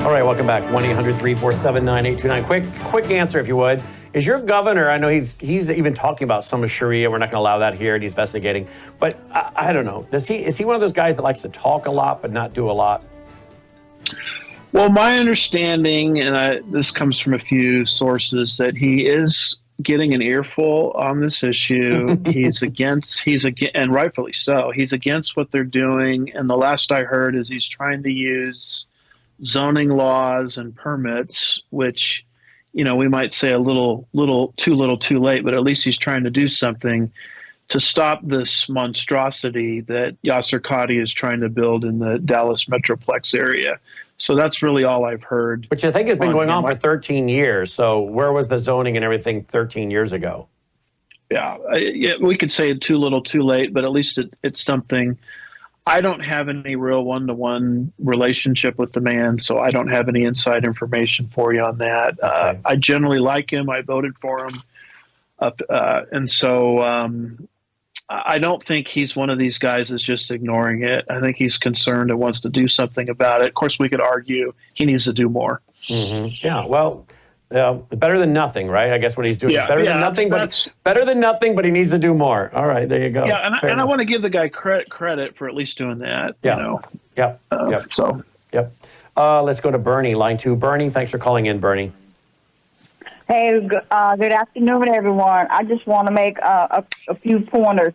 All right, welcome back. 1-800-347-9829. Quick answer, if you would. Is your governor, I know he's even talking about some of Sharia. We're not going to allow that here, and he's investigating. But I don't know. Is he one of those guys that likes to talk a lot but not do a lot? Well, my understanding, and this comes from a few sources, that he is getting an earful on this issue. He's against, and rightfully so. He's against what they're doing. And the last I heard is he's trying to use zoning laws and permits, which, we might say a little too late, but at least he's trying to do something to stop this monstrosity that Yasser Qadi is trying to build in the Dallas Metroplex area. So that's really all I've heard. Which I think has been going on for 13 years. So where was the zoning and everything 13 years ago? Yeah, we could say too little, too late, but at least it's something. I don't have any real one-to-one relationship with the man, so I don't have any inside information for you on that. Okay. I generally like him. I voted for him. And so I don't think he's one of these guys that's just ignoring it. I think he's concerned and wants to do something about it. Of course, we could argue he needs to do more. Mm-hmm. Yeah, well, better than nothing, right? I guess what he's doing is better than nothing, but he needs to do more. All right, there you go. Yeah, and I want to give the guy credit for at least doing that. Yeah. Yep. Let's go to Bernie, line 2. Bernie, thanks for calling in, Bernie. Hey, good afternoon, everyone. I just want to make a few pointers.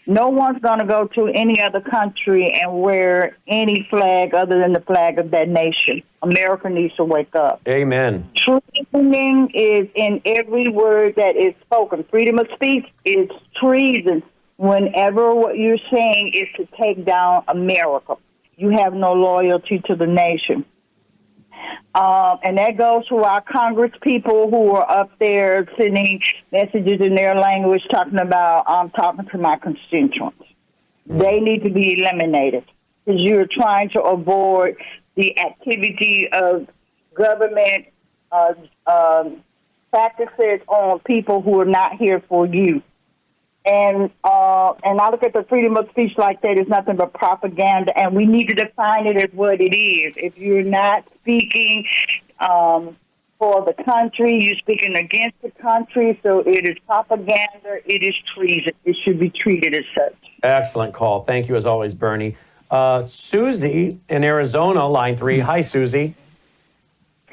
No one's going to go to any other country and wear any flag other than the flag of that nation. America needs to wake up. Amen. Treasoning is in every word that is spoken. Freedom of speech is treason whenever what you're saying is to take down America. You have no loyalty to the nation. And that goes to our Congress people who are up there sending messages in their language talking about, I'm talking to my constituents. They need to be eliminated because you're trying to avoid the activity of government practices on people who are not here for you. And I look at the freedom of speech like that is nothing but propaganda, and we need to define it as what it is. If you're not speaking for the country, you're speaking against the country, so it is propaganda, it is treason. It should be treated as such. Excellent call. Thank you, as always, Bernie. Susie in Arizona, line 3. Hi, Susie.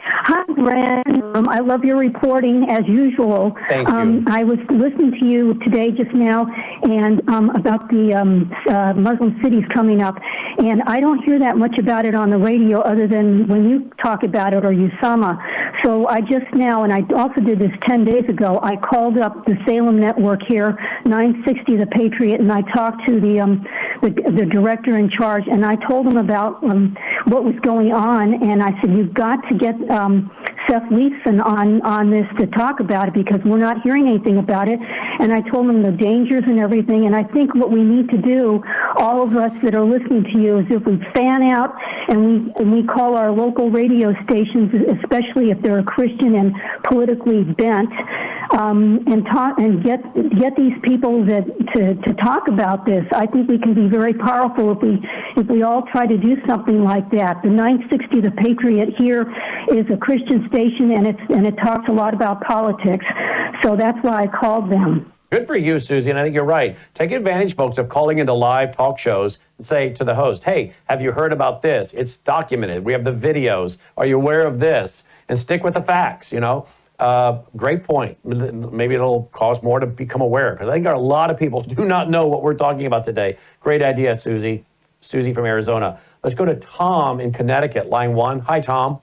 Hi, Brad. I love your reporting as usual. Thank you. I was listening to you today just now and about the Muslim cities coming up, and I don't hear that much about it on the radio other than when you talk about it or Usama. So I just now, and I also did this 10 days ago, I called up the Salem network here, 960 The Patriot, and I talked to the director in charge, and I told him about what was going on, and I said, you've got to get Seth Leeson on this to talk about it because we're not hearing anything about it. And I told him the dangers and everything. And I think what we need to do, all of us that are listening to you, is if we fan out and we call our local radio stations, especially if they're Christian and politically bent, and talk and get these people to talk about this. I think we can be very powerful if we all try to do something like that. The 960 The Patriot here is a Christian station, and it talks a lot about politics. So that's why I called them. Good for you, Susie, and I think you're right. Take advantage, folks, of calling into live talk shows and say to the host, hey, have you heard about this? It's documented. We have the videos. Are you aware of this? And stick with the facts, Great point. Maybe it'll cause more to become aware, because I think there are a lot of people who do not know what we're talking about today. Great idea, Susie. Susie from Arizona. Let's go to Tom in Connecticut, line 1. Hi, Tom.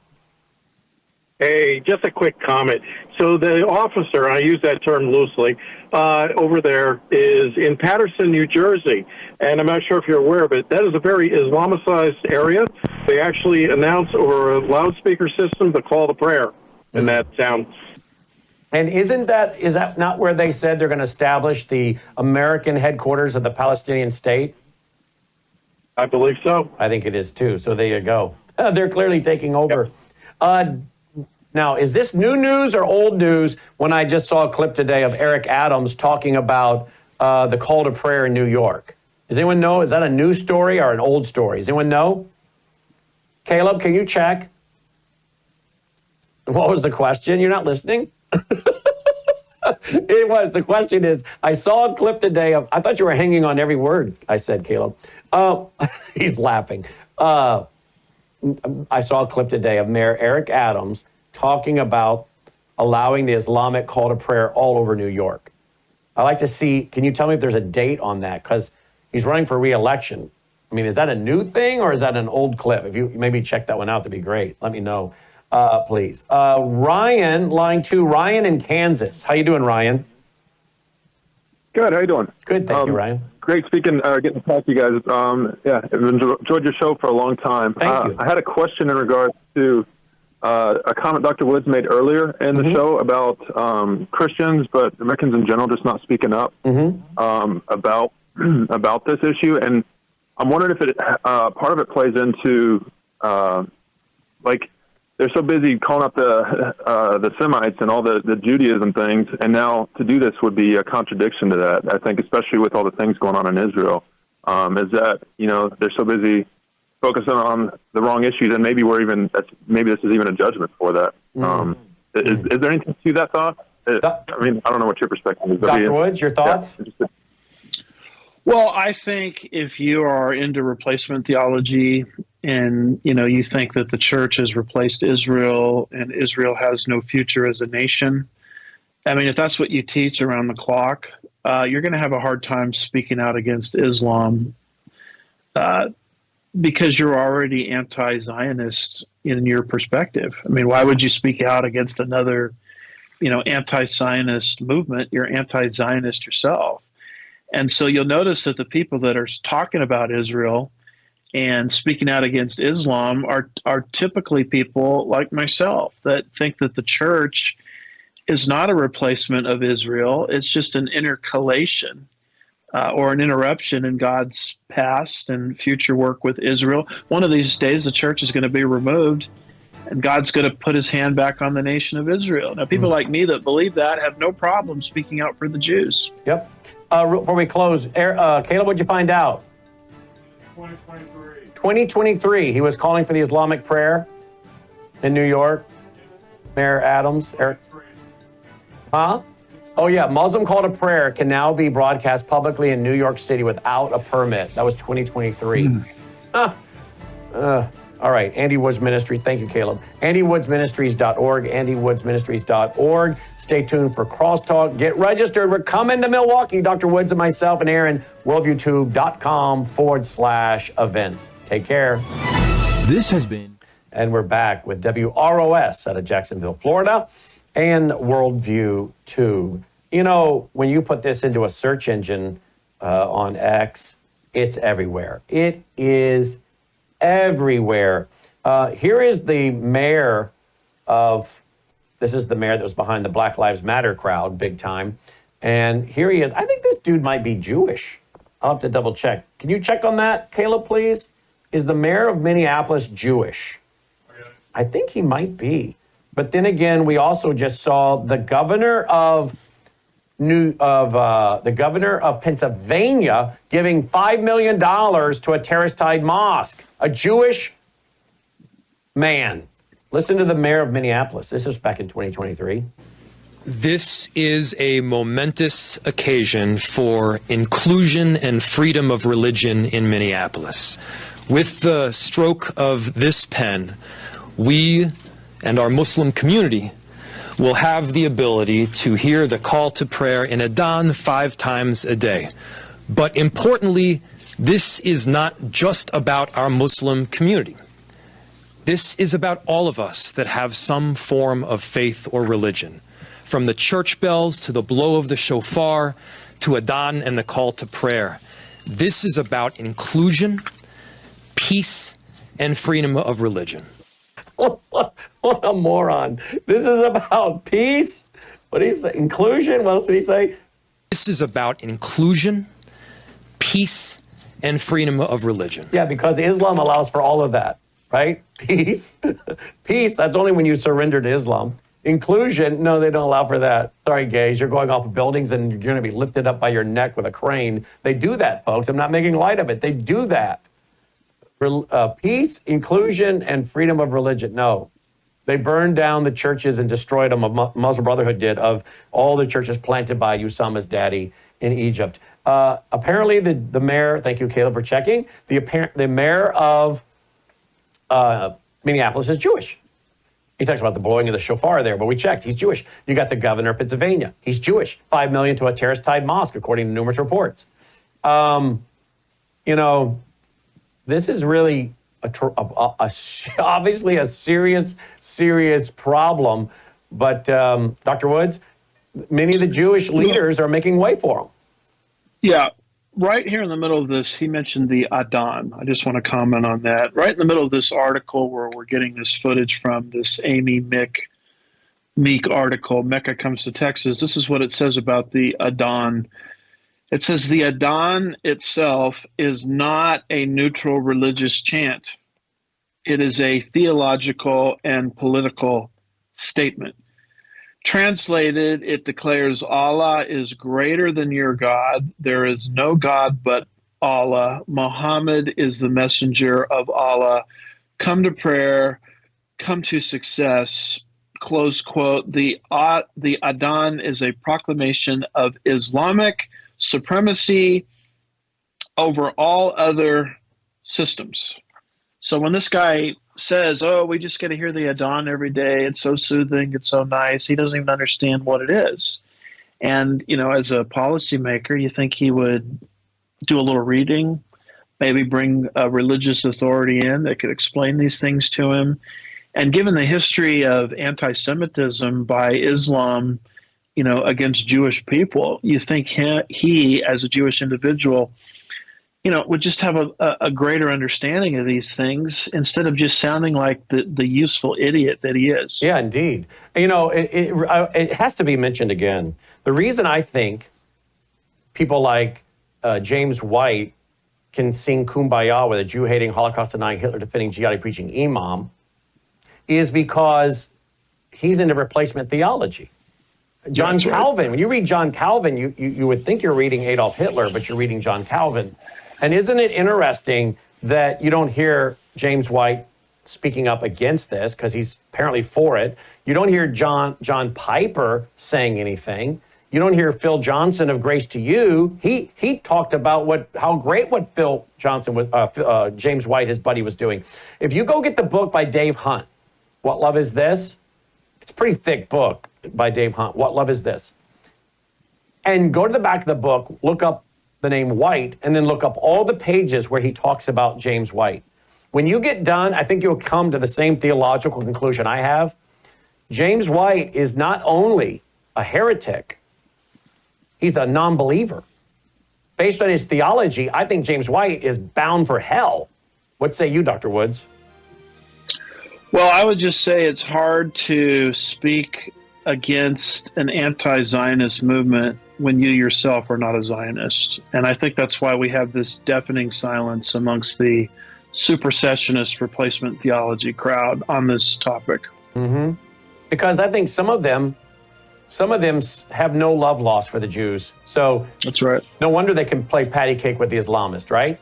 Hey, just a quick comment. So the officer, and I use that term loosely, over there is in Paterson, New Jersey. And I'm not sure if you're aware of it. That is a very Islamicized area. They actually announce over a loudspeaker system the call to prayer in that town. And is that not where they said they're going to establish the American headquarters of the Palestinian state? I believe so. I think it is too. So there you go. They're clearly taking over. Yep. Now, is this new news or old news when I just saw a clip today of Eric Adams talking about the call to prayer in New York? Does anyone know? Is that a new story or an old story? Does anyone know? Caleb, can you check? What was the question? You're not listening? It was. The question is, I saw a clip today of, I thought you were hanging on every word I said, Caleb. He's laughing. I saw a clip today of Mayor Eric Adams talking about allowing the Islamic call to prayer all over New York. I'd like to see, can you tell me if there's a date on that? Because he's running for re-election. I mean, is that a new thing or is that an old clip? If you maybe check that one out, that'd be great. Let me know, please. Ryan, line 2, Ryan in Kansas. How you doing, Ryan? Good. How you doing? Good, thank you, Ryan. Great getting to talk to you guys. Yeah, I've enjoyed your show for a long time. Thank you. I had a question in regards to a comment Dr. Woods made earlier in the show about Christians, but Americans in general just not speaking up about this issue. And I'm wondering if it part of it plays into like they're so busy calling up the Semites and all the Judaism things, and now to do this would be a contradiction to that. I think, especially with all the things going on in Israel, is that they're so busy focusing on the wrong issues, and maybe this is even a judgment for that. Is there anything to that thought? I mean, I don't know what your perspective is. Dr. Woods, your thoughts? Yeah, Well, I think if you are into replacement theology and, you think that the church has replaced Israel and Israel has no future as a nation, I mean, if that's what you teach around the clock, you're going to have a hard time speaking out against Islam because you're already anti-Zionist in your perspective. I mean, why would you speak out against another, anti-Zionist movement? You're anti-Zionist yourself. And so you'll notice that the people that are talking about Israel and speaking out against Islam are typically people like myself that think that the church is not a replacement of Israel. It's just an intercalation or an interruption in God's past and future work with Israel. One of these days, the church is going to be removed and God's going to put his hand back on the nation of Israel. Now, people like me that believe that have no problem speaking out for the Jews. Yep. Before we close, Caleb, what'd you find out? 2023. 2023, he was calling for the Islamic prayer in New York. Mayor Adams. Huh? Oh, yeah. Muslim call to prayer can now be broadcast publicly in New York City without a permit. That was 2023. All right, Andy Woods Ministry. Thank you, Caleb. AndyWoodsMinistries.org, AndyWoodsMinistries.org. Stay tuned for Crosstalk. Get registered. We're coming to Milwaukee. Dr. Woods and myself and Aaron, worldviewtube.com/events. Take care. This has been... And we're back with WROS out of Jacksonville, Florida, and Worldview Tube. When you put this into a search engine on X, it's everywhere. It is everywhere. Here is the mayor this is the mayor that was behind the Black Lives Matter crowd, big time. And here he is. I think this dude might be Jewish. I'll have to double check. Can you check on that, Caleb, please? Is the mayor of Minneapolis Jewish? I think he might be. But then again, we also just saw the governor of Pennsylvania giving $5 million to a terrorist-tied mosque. A Jewish man. Listen to the mayor of Minneapolis. This is back in 2023. This is a momentous occasion for inclusion and freedom of religion in Minneapolis. With the stroke of this pen, we and our Muslim community will have the ability to hear the call to prayer in Adhan 5 times a day. But importantly, this is not just about our Muslim community. This is about all of us that have some form of faith or religion. From the church bells to the blow of the shofar to Adhan and the call to prayer. This is about inclusion, peace, and freedom of religion. What a moron. This is about peace. What did he say? Inclusion? What else did he say? This is about inclusion, peace, and freedom of religion. Yeah, because Islam allows for all of that, right? Peace. Peace, that's only when you surrender to Islam. Inclusion, no, they don't allow for that. Sorry, gays, you're going off of buildings and you're going to be lifted up by your neck with a crane. They do that, folks. I'm not making light of it. They do that. Peace, inclusion, and freedom of religion. No. They burned down the churches and destroyed them. Muslim Brotherhood did, of all the churches planted by Usama's daddy in Egypt. Apparently, the mayor, thank you, Caleb, for checking. The mayor of Minneapolis is Jewish. He talks about the blowing of the shofar there, but we checked. He's Jewish. You got the governor of Pennsylvania. He's Jewish. $5 million to a terrorist-tied mosque, according to numerous reports. This is really obviously a serious problem. But Dr. Woods, many of the Jewish leaders are making way for him. Yeah. Right here in the middle of this, he mentioned the Adhan. I just want to comment on that. Right in the middle of this article where we're getting this footage from, this Amy Meek article, Mecca Comes to Texas, this is what it says about the Adhan. It says the Adhan itself is not a neutral religious chant. It is a theological and political statement. Translated, it declares Allah is greater than your God. There is no God but Allah. Muhammad is the messenger of Allah. Come to prayer, come to success. Close quote. The Adhan is a proclamation of Islamic supremacy over all other systems. So when this guy says, oh, we just got to hear the Adhan every day, it's so soothing, it's so nice, he doesn't even understand what it is. And, as a policymaker, you think he would do a little reading, maybe bring a religious authority in that could explain these things to him. And given the history of anti-Semitism by Islam, against Jewish people, you think he as a Jewish individual, would just have a greater understanding of these things instead of just sounding like the useful idiot that he is. Yeah, indeed. It has to be mentioned again. The reason I think people like James White can sing Kumbaya with a Jew-hating, Holocaust-denying, Hitler-defending, jihadi-preaching imam is because he's into replacement theology. John Calvin, when you read John Calvin, you would think you're reading Adolf Hitler, but you're reading John Calvin. And isn't it interesting that you don't hear James White speaking up against this because he's apparently for it? You don't hear John Piper saying anything. You don't hear Phil Johnson of Grace to You. He talked about how great what Phil Johnson was, James White, his buddy, was doing. If you go get the book by Dave Hunt, What Love Is This? It's a pretty thick book by Dave Hunt. What Love Is This? And go to the back of the book, look up the name White, and then look up all the pages where he talks about James White. When you get done, I think you'll come to the same theological conclusion I have. James White is not only a heretic, he's a non-believer. Based on his theology, I think James White is bound for hell. What say you, Dr. Woods? Well, I would just say it's hard to speak against an anti-Zionist movement when you yourself are not a Zionist. And I think that's why we have this deafening silence amongst the supersessionist replacement theology crowd on this topic. Mm-hmm. Because I think some of them have no love lost for the Jews. So that's right. No wonder they can play patty cake with the Islamist, right?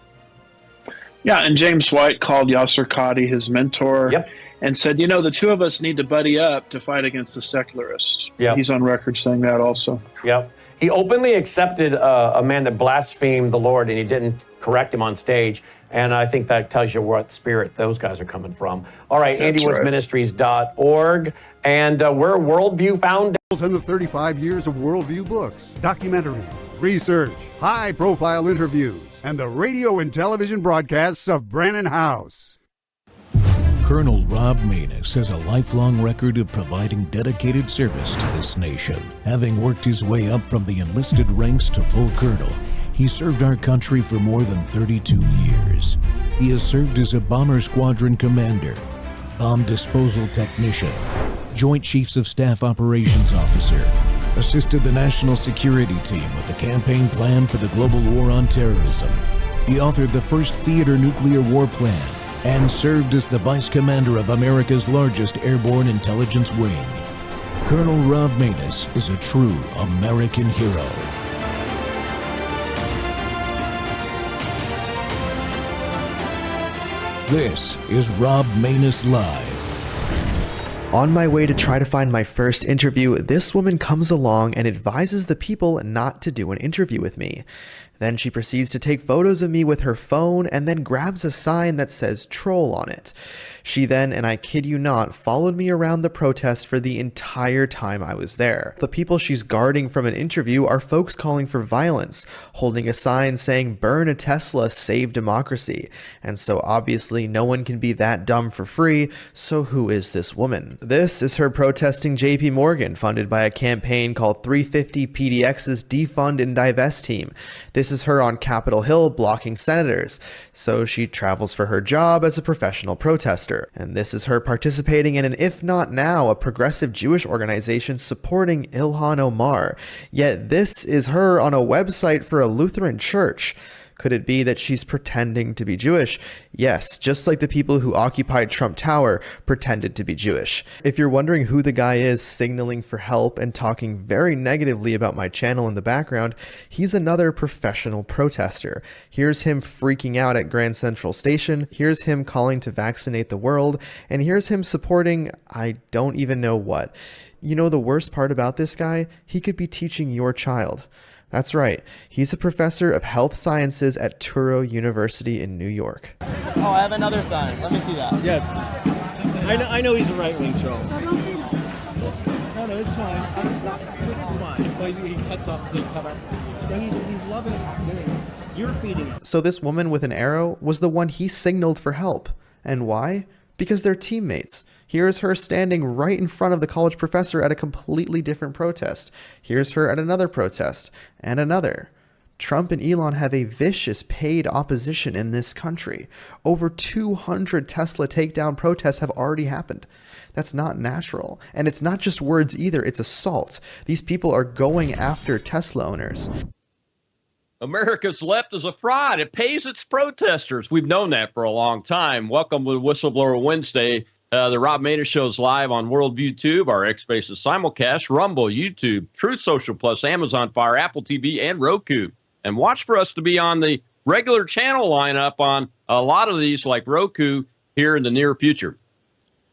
Yeah, and James White called Yasser Qadi his mentor. Yep. And said, the two of us need to buddy up to fight against the secularists. Yep. He's on record saying that also. Yep. He openly accepted a man that blasphemed the Lord, and he didn't correct him on stage. And I think that tells you what spirit those guys are coming from. All right, AndyWoodsMinistries.org. And we're Worldview Foundation. And the 35 years of Worldview books, documentaries, research, high-profile interviews, and the radio and television broadcasts of Brannon House. Colonel Rob Maness has a lifelong record of providing dedicated service to this nation. Having worked his way up from the enlisted ranks to full colonel, he served our country for more than 32 years. He has served as a bomber squadron commander, bomb disposal technician, Joint Chiefs of Staff Operations Officer, assisted the National Security Team with the campaign plan for the global war on terrorism. He authored the first theater nuclear war plan, and served as the Vice Commander of America's largest airborne intelligence wing. Colonel Rob Maness is a true American hero. This is Rob Maness Live. On my way to try to find my first interview, this woman comes along and advises the people not to do an interview with me. Then she proceeds to take photos of me with her phone and then grabs a sign that says troll on it. She then, and I kid you not, followed me around the protest for the entire time I was there. The people she's guarding from an interview are folks calling for violence, holding a sign saying burn a Tesla, save democracy. And so obviously no one can be that dumb for free, so who is this woman? This is her protesting JP Morgan, funded by a campaign called 350 PDX's Defund and Divest team. This is her on Capitol Hill blocking senators. So she travels for her job as a professional protester. And this is her participating in an If Not Now, a progressive Jewish organization supporting Ilhan Omar. Yet this is her on a website for a Lutheran church. Could it be that she's pretending to be Jewish? Yes, just like the people who occupied Trump Tower pretended to be Jewish. If you're wondering who the guy is signaling for help and talking very negatively about my channel in the background, he's another professional protester. Here's him freaking out at Grand Central Station, here's him calling to vaccinate the world, and here's him supporting I don't even know what. You know the worst part about this guy? He could be teaching your child. That's right, he's a professor of health sciences at Touro University in New York. Oh, I have another sign. Let me see that. Yes. I know he's a right-wing troll. No, it's fine. It's fine. But he cuts off the cover. He's loving this. You're feeding him. So this woman with an arrow was the one he signaled for help. And why? Because they're teammates. Here's her standing right in front of the college professor at a completely different protest. Here's her at another protest, and another. Trump and Elon have a vicious paid opposition in this country. Over 200 Tesla takedown protests have already happened. That's not natural. And it's not just words either, it's assault. These people are going after Tesla owners. America's left is a fraud. It pays its protesters. We've known that for a long time. Welcome to Whistleblower Wednesday. The Rob Maida Show is live on Worldview Tube, our X-Spaces simulcast, Rumble, YouTube, Truth Social Plus, Amazon Fire, Apple TV, and Roku. And watch for us to be on the regular channel lineup on a lot of these, like Roku, here in the near future.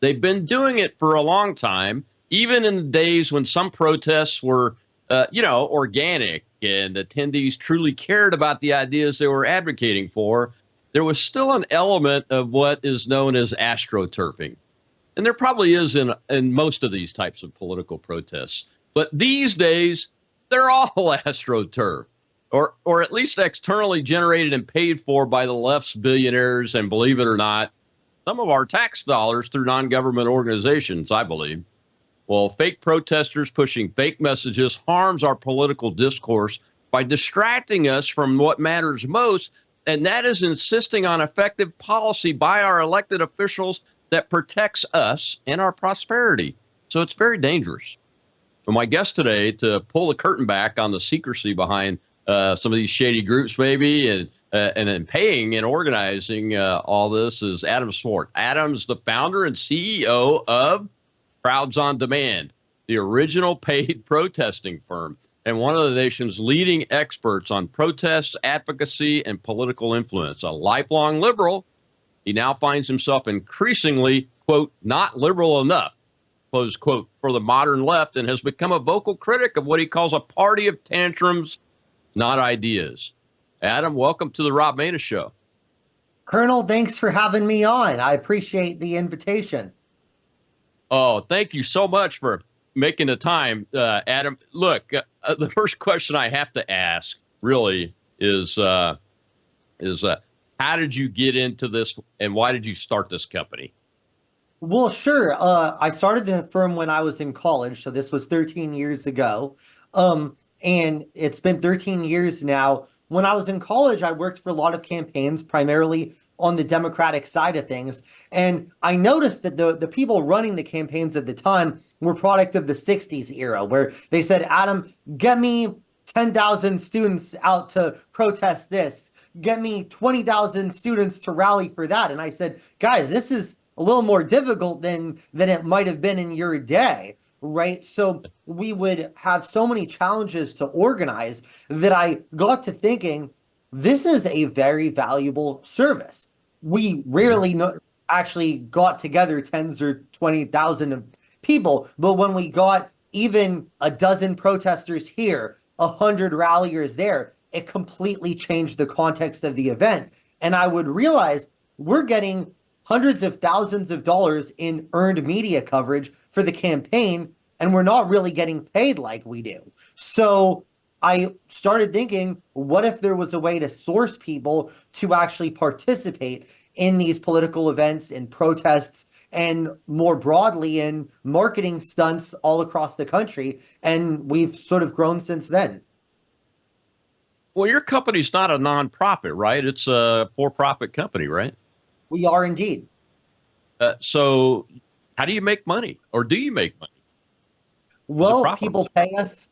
They've been doing it for a long time, even in the days when some protests were, organic and attendees truly cared about the ideas they were advocating for. There was still an element of what is known as astroturfing. And there probably is in most of these types of political protests. But these days, they're all astroturf, or at least externally generated and paid for by the left's billionaires, and believe it or not, some of our tax dollars through non-government organizations, I believe. Well, fake protesters pushing fake messages harms our political discourse by distracting us from what matters most, and that is insisting on effective policy by our elected officials that protects us and our prosperity. So it's very dangerous. So my guest today to pull the curtain back on the secrecy behind some of these shady groups maybe and paying and organizing all this is Adam Swart. Adam's the founder and CEO of Crowds on Demand, the original paid protesting firm, and one of the nation's leading experts on protests, advocacy, and political influence. A lifelong liberal, he now finds himself increasingly, quote, not liberal enough, close quote, for the modern left, and has become a vocal critic of what he calls a party of tantrums, not ideas. Adam, welcome to the Rob Maida Show. Colonel, thanks for having me on. I appreciate the invitation. Oh, thank you so much for making the time, Adam. Look, the first question I have to ask really is how did you get into this and why did you start this company? Well, sure. I started the firm when I was in college, so this was 13 years ago. And it's been 13 years now. When I was in college, I worked for a lot of campaigns, primarily on the Democratic side of things. And I noticed that the people running the campaigns at the time were product of the 60s era, where they said, Adam, get me 10,000 students out to protest this. Get me 20,000 students to rally for that. And I said, guys, this is a little more difficult than it might have been in your day, right? So we would have so many challenges to organize that I got to thinking, this is a very valuable service. We rarely actually got together tens or 20,000 of people, but when we got even a dozen protesters here, 100 ralliers there, it completely changed the context of the event. And I would realize we're getting hundreds of thousands of dollars in earned media coverage for the campaign, and we're not really getting paid like we do. So I started thinking, what if there was a way to source people to actually participate in these political events and protests, and more broadly in marketing stunts all across the country? And we've sort of grown since then. Well, your company's not a nonprofit, right? It's a for-profit company, right? We are indeed. So how do you make money, or do you make money? Well, people pay us.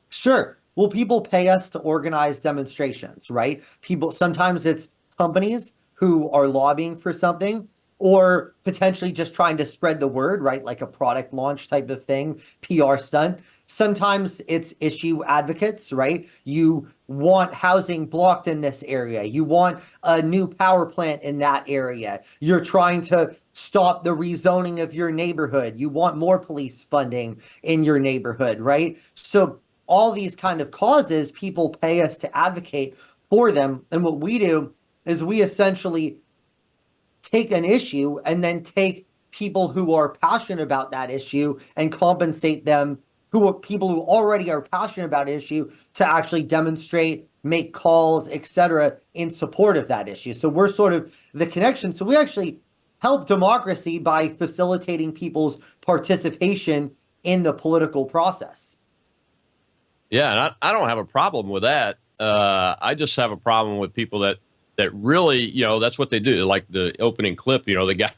Sure. Well, people pay us to organize demonstrations, right? People, sometimes it's companies who are lobbying for something, or potentially just trying to spread the word, right? Like a product launch type of thing, PR stunt. Sometimes it's issue advocates, right? You want housing blocked in this area. You want a new power plant in that area. You're trying to stop the rezoning of your neighborhood. You want more police funding in your neighborhood, right? So all these kind of causes, people pay us to advocate for them. And what we do is we essentially take an issue and then take people who are passionate about that issue and compensate them, who are people who already are passionate about issue, to actually demonstrate, make calls, etc., in support of that issue. So we're sort of the connection. So we actually help democracy by facilitating people's participation in the political process. Yeah, and I don't have a problem with that. I just have a problem with people that really, that's what they do. Like the opening clip, the guy,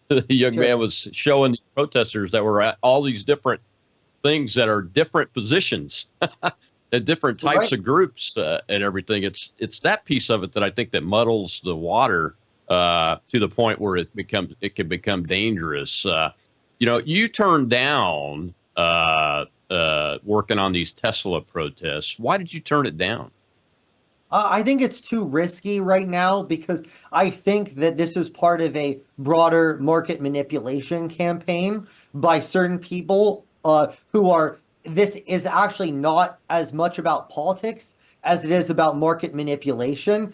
the young man was showing these protesters that were at all these different things that are different positions and different types of groups and everything. It's that piece of it that I think that muddles the water to the point where it can become dangerous. You turned down working on these Tesla protests. Why did you turn it down? I think it's too risky right now, because I think that this is part of a broader market manipulation campaign by certain people who are, this is actually not as much about politics as it is about market manipulation.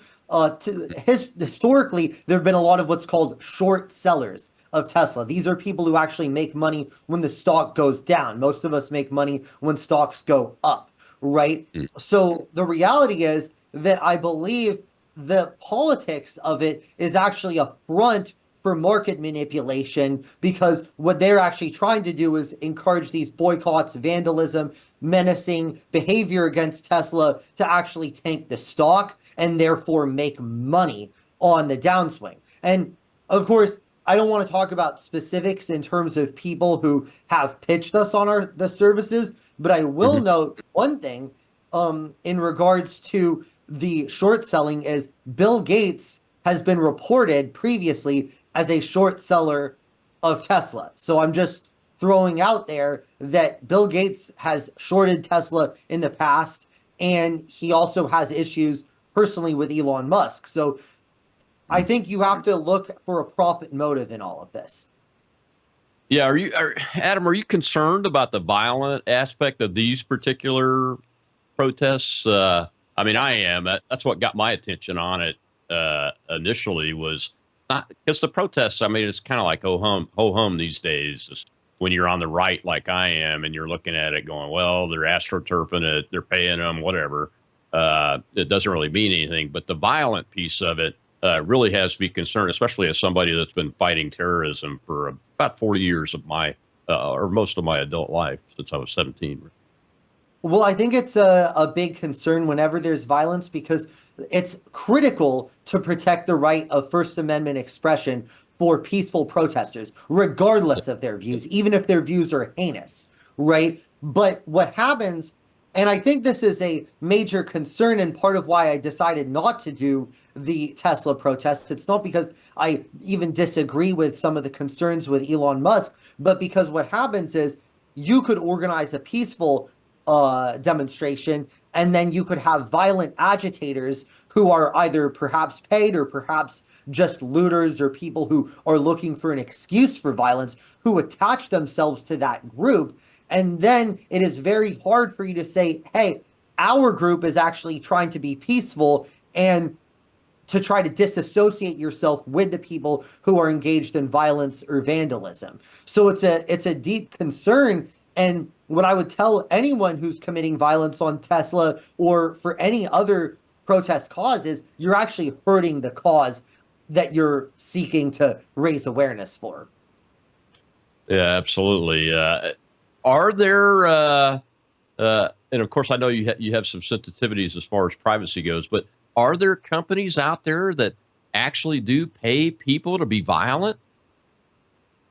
Historically, there have been a lot of what's called short sellers of Tesla. These are people who actually make money when the stock goes down. Most of us make money when stocks go up, right? So the reality is that I believe the politics of it is actually a front for market manipulation, because what they're actually trying to do is encourage these boycotts, vandalism, menacing behavior against Tesla to actually tank the stock and therefore make money on the downswing. And of course, I don't want to talk about specifics in terms of people who have pitched us on the services, but I will note one thing in regards to the short selling is Bill Gates has been reported previously as a short seller of Tesla. So I'm just throwing out there that Bill Gates has shorted Tesla in the past, and he also has issues personally with Elon Musk. So I think you have to look for a profit motive in all of this. Yeah, Adam, are you concerned about the violent aspect of these particular protests? I mean, I am. That's what got my attention on it initially, was not because the protests, I mean, it's kind of like ho hum these days. Just when you're on the right like I am and you're looking at it going, well, they're astroturfing it, they're paying them, whatever. It doesn't really mean anything. But the violent piece of it really has to be concerned, especially as somebody that's been fighting terrorism for about 40 years of my, or most of my adult life since I was 17. Well, I think it's a big concern whenever there's violence, because it's critical to protect the right of First Amendment expression for peaceful protesters, regardless of their views, even if their views are heinous, right? But what happens, and I think this is a major concern and part of why I decided not to do the Tesla protests. It's not because I even disagree with some of the concerns with Elon Musk, but because what happens is you could organize a peaceful demonstration, and then you could have violent agitators who are either perhaps paid or perhaps just looters or people who are looking for an excuse for violence, who attach themselves to that group. And then it is very hard for you to say, hey, our group is actually trying to be peaceful and to try to disassociate yourself with the people who are engaged in violence or vandalism. So it's a deep concern. And what I would tell anyone who's committing violence on Tesla or for any other protest cause is you're actually hurting the cause that you're seeking to raise awareness for. Yeah, absolutely. Are there, and of course, I know you have some sensitivities as far as privacy goes, but are there companies out there that actually do pay people to be violent?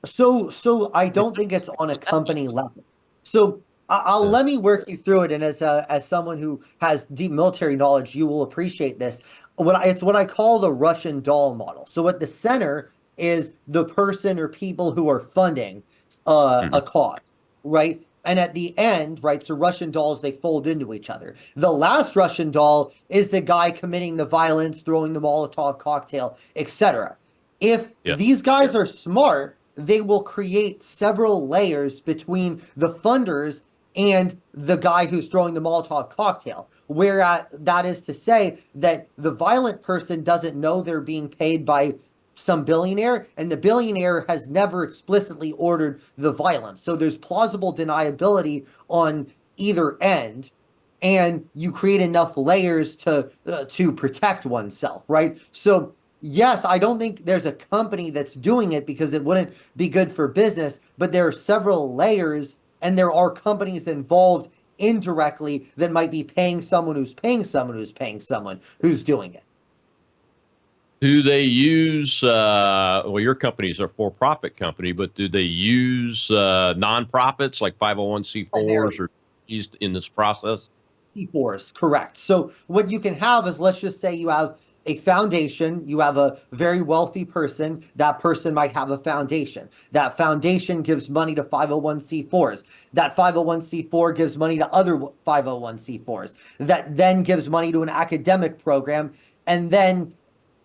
So I don't think it's on a company level. So let me work you through it. And as someone who has deep military knowledge, you will appreciate this. It's what I call the Russian doll model. So at the center is the person or people who are funding a cause, right? And at the end, right, so Russian dolls, they fold into each other. The last Russian doll is the guy committing the violence, throwing the Molotov cocktail, etc. If these guys are smart, they will create several layers between the funders and the guy who's throwing the Molotov cocktail. Whereas that is to say that the violent person doesn't know they're being paid by some billionaire, and the billionaire has never explicitly ordered the violence. So there's plausible deniability on either end, and you create enough layers to protect oneself, right? So yes, I don't think there's a company that's doing it because it wouldn't be good for business, but there are several layers, and there are companies involved indirectly that might be paying someone who's paying someone who's paying someone who's doing it. Do they use, well, your company is a for-profit company, but do they use nonprofits like 501c4s or used in this process? C4s, correct. So what you can have is, let's just say you have a foundation, you have a very wealthy person, that person might have a foundation. That foundation gives money to 501c4s. That 501c4 gives money to other 501c4s. That then gives money to an academic program, and then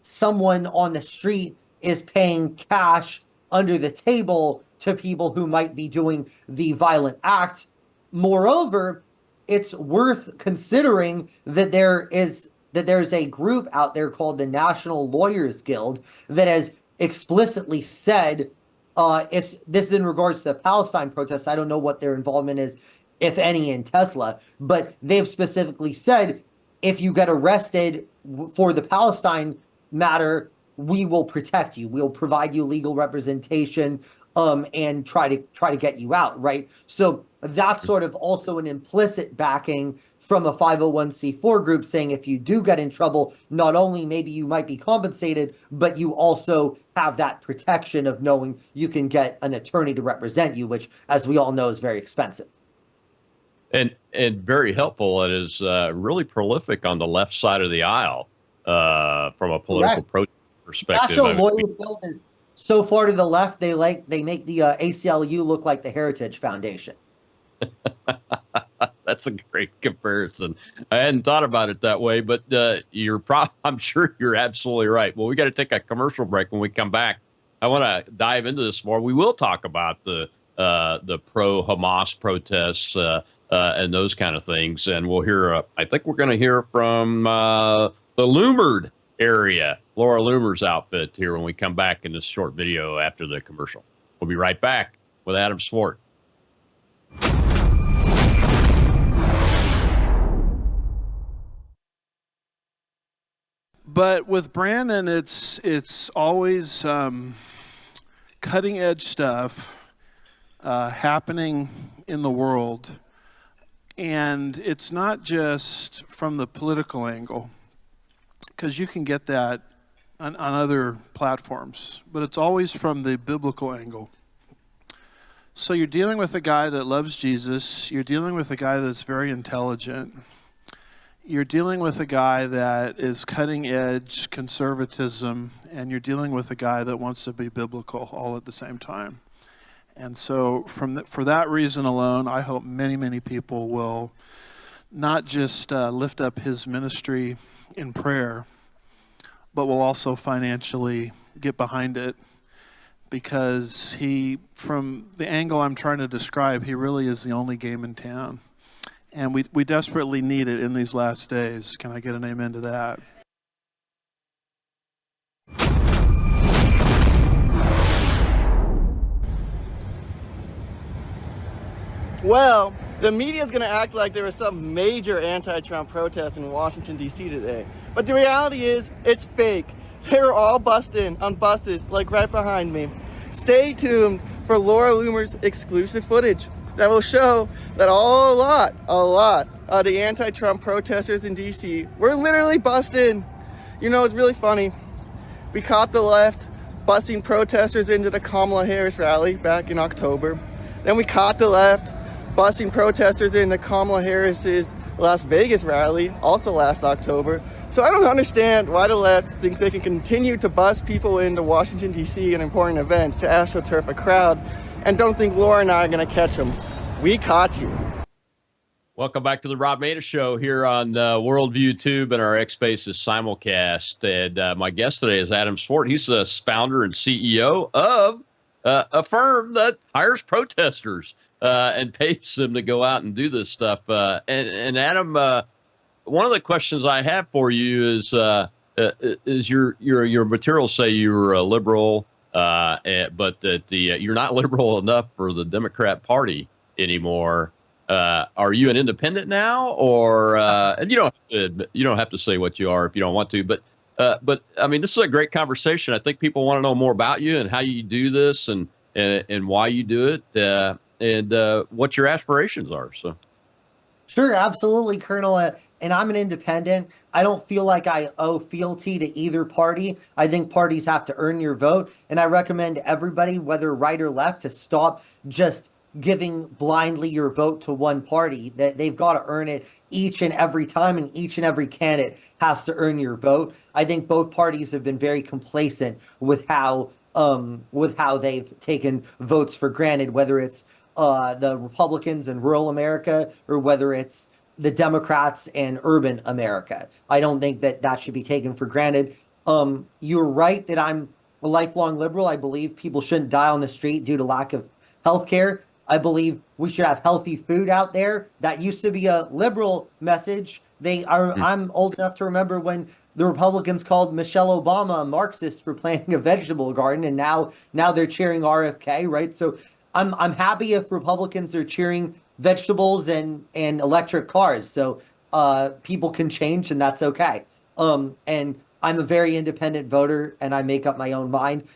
someone on the street is paying cash under the table to people who might be doing the violent act. Moreover, it's worth considering that there's a group out there called the National Lawyers Guild that has explicitly said, this is in regards to the Palestine protests. I don't know what their involvement is, if any, in Tesla, but they've specifically said, if you get arrested for the Palestine matter, we will protect you. We'll provide you legal representation, and try to get you out, right? So that's sort of also an implicit backing from a 501c4 group saying if you do get in trouble, not only maybe you might be compensated, but you also have that protection of knowing you can get an attorney to represent you, which, as we all know, is very expensive. And very helpful. It is really prolific on the left side of the aisle from a political protest perspective. National Lawyers Guild is so far to the left, they make the ACLU look like the Heritage Foundation. That's a great comparison. I hadn't thought about it that way, but I'm sure you're absolutely right. Well, we got to take a commercial break. When we come back, I want to dive into this more. We will talk about the pro-Hamas protests and those kind of things, and we'll hear. I think we're going to hear from the Loomered area, Laura Loomer's outfit here when we come back in this short video after the commercial. We'll be right back with Adam Swart. But with Brandon, it's always cutting edge stuff happening in the world, and it's not just from the political angle, because you can get that on other platforms, but it's always from the biblical angle. So you're dealing with a guy that loves Jesus, you're dealing with a guy that's very intelligent, you're dealing with a guy that is cutting edge conservatism, and you're dealing with a guy that wants to be biblical all at the same time. And so for that reason alone, I hope many, many people will not just lift up his ministry in prayer, but will also financially get behind it, because from the angle I'm trying to describe, he really is the only game in town. And we desperately need it in these last days. Can I get an amen to that? Well, the media is going to act like there was some major anti-Trump protest in Washington, D.C. today. But the reality is, it's fake. They were all busting on buses, like right behind me. Stay tuned for Laura Loomer's exclusive footage that will show that a lot of the anti-Trump protesters in D.C. were literally busting. You know, it's really funny. We caught the left busing protesters into the Kamala Harris rally back in October. Then we caught the left busing protesters into Kamala Harris's Las Vegas rally, also last October. So I don't understand why the left thinks they can continue to bus people into Washington, D.C. and important events to astroturf a crowd, and don't think Laura and I are going to catch them. We caught you. Welcome back to the Rob Maida Show here on Worldview Tube and our X Spaces simulcast. And my guest today is Adam Swart. He's the founder and CEO of a firm that hires protesters and pays them to go out and do this stuff. And Adam, one of the questions I have for you is your materials say you're a liberal, but that you're not liberal enough for the Democrat Party anymore. Are you an independent now, or and you don't have to say what you are if you don't want to, but I mean, this is a great conversation. I think people want to know more about you and how you do this and why you do it, and what your aspirations are. So. Sure, absolutely, Colonel. And I'm an independent. I don't feel like I owe fealty to either party. I think parties have to earn your vote. And I recommend everybody, whether right or left, to stop just giving blindly your vote to one party. That they've got to earn it each and every time, and each and every candidate has to earn your vote. I think both parties have been very complacent with how they've taken votes for granted, whether it's the Republicans in rural America or whether it's the Democrats in urban America. I don't think that should be taken for granted. You're right that I'm a lifelong liberal. I believe people shouldn't die on the street due to lack of health care. I believe we should have healthy food out there. That used to be a liberal message. I'm old enough to remember when the Republicans called Michelle Obama a Marxist for planting a vegetable garden, and now they're cheering RFK, right? So I'm happy if Republicans are cheering vegetables and electric cars. So people can change, and that's okay. And I'm a very independent voter, and I make up my own mind.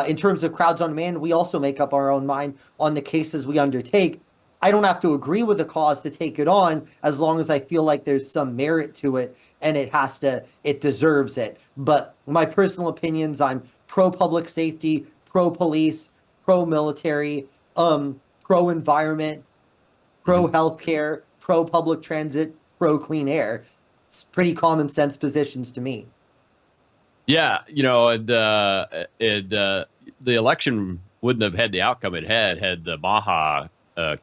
In terms of Crowds on Demand, we also make up our own mind on the cases we undertake. I don't have to agree with the cause to take it on, as long as I feel like there's some merit to it and it deserves it. But my personal opinions, I'm pro-public safety, pro-police, pro-military, pro-environment, pro-healthcare, pro-public transit, pro-clean air. It's pretty common sense positions to me. Yeah, the election wouldn't have had the outcome it had the Baja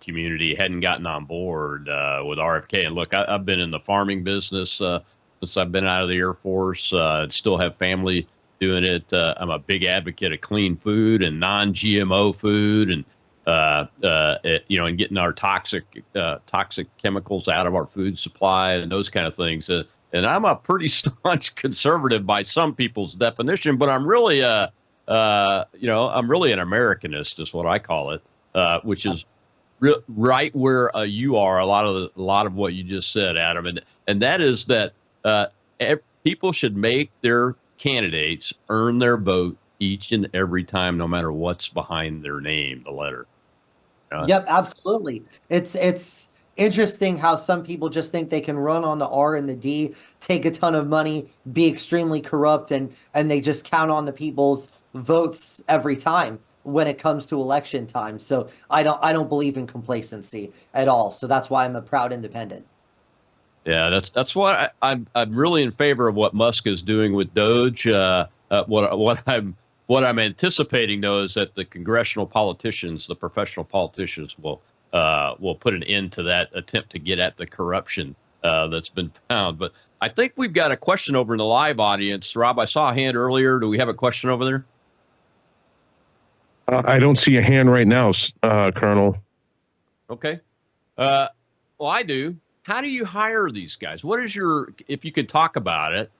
community hadn't gotten on board with RFK. And look, I've been in the farming business since I've been out of the Air Force. Still have family doing it. I'm a big advocate of clean food and non-GMO food, and and getting our toxic chemicals out of our food supply and those kind of things. And I'm a pretty staunch conservative by some people's definition, but I'm really I'm really an Americanist, is what I call it, which is right where you are. A lot of what you just said, Adam, and that is that people should make their candidates earn their vote each and every time, no matter what's behind their name, the letter. Yep, absolutely. It's interesting how some people just think they can run on the R and the D, take a ton of money, be extremely corrupt, and they just count on the people's votes every time when it comes to election time. So I don't believe in complacency at all. So that's why I'm a proud independent. Yeah, that's why I'm really in favor of what Musk is doing with Doge. What I'm anticipating, though, is that the congressional politicians, the professional politicians, will put an end to that attempt to get at the corruption that's been found. But I think we've got a question over in the live audience. Rob, I saw a hand earlier. Do we have a question over there? I don't see a hand right now, Colonel. Okay. Well, I do. how do you hire these guys? What is if you could talk about it,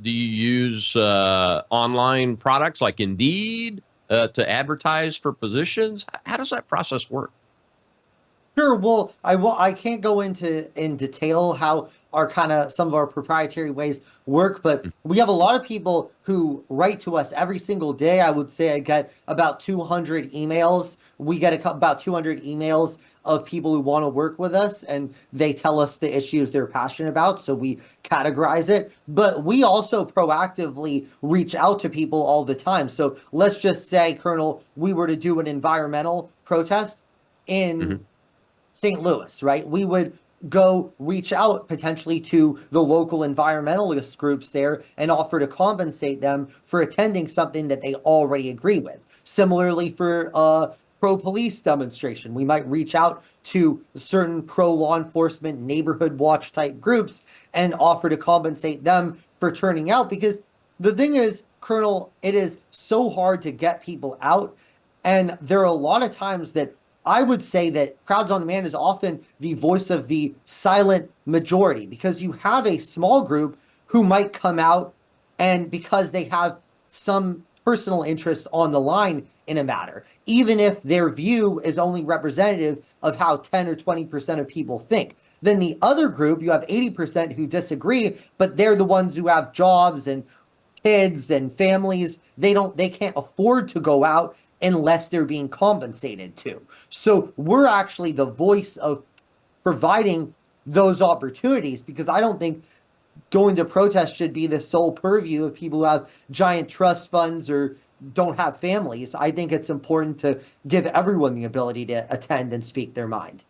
do you use online products like Indeed to advertise for positions? How does that process work? Sure. Well, I can't go in detail how some of our proprietary ways work, but we have a lot of people who write to us every single day. I would say I get about 200 emails. We get about 200 emails of people who want to work with us, and they tell us the issues they're passionate about. So we categorize it, but we also proactively reach out to people all the time. So let's just say, Colonel, we were to do an environmental protest in St. Louis, right? We would go reach out potentially to the local environmentalist groups there and offer to compensate them for attending something that they already agree with. Similarly, for pro-police demonstration, we might reach out to certain pro-law enforcement, neighborhood watch type groups and offer to compensate them for turning out. Because the thing is, Colonel, it is so hard to get people out. And there are a lot of times that I would say that Crowds on Demand is often the voice of the silent majority, because you have a small group who might come out and because they have some personal interest on the line in a matter, even if their view is only representative of how 10 or 20% of people think. Then the other group, you have 80% who disagree, but they're the ones who have jobs and kids and families. They can't afford to go out unless they're being compensated to. So we're actually the voice of providing those opportunities, because I don't think going to protest should be the sole purview of people who have giant trust funds or don't have families. I think it's important to give everyone the ability to attend and speak their mind.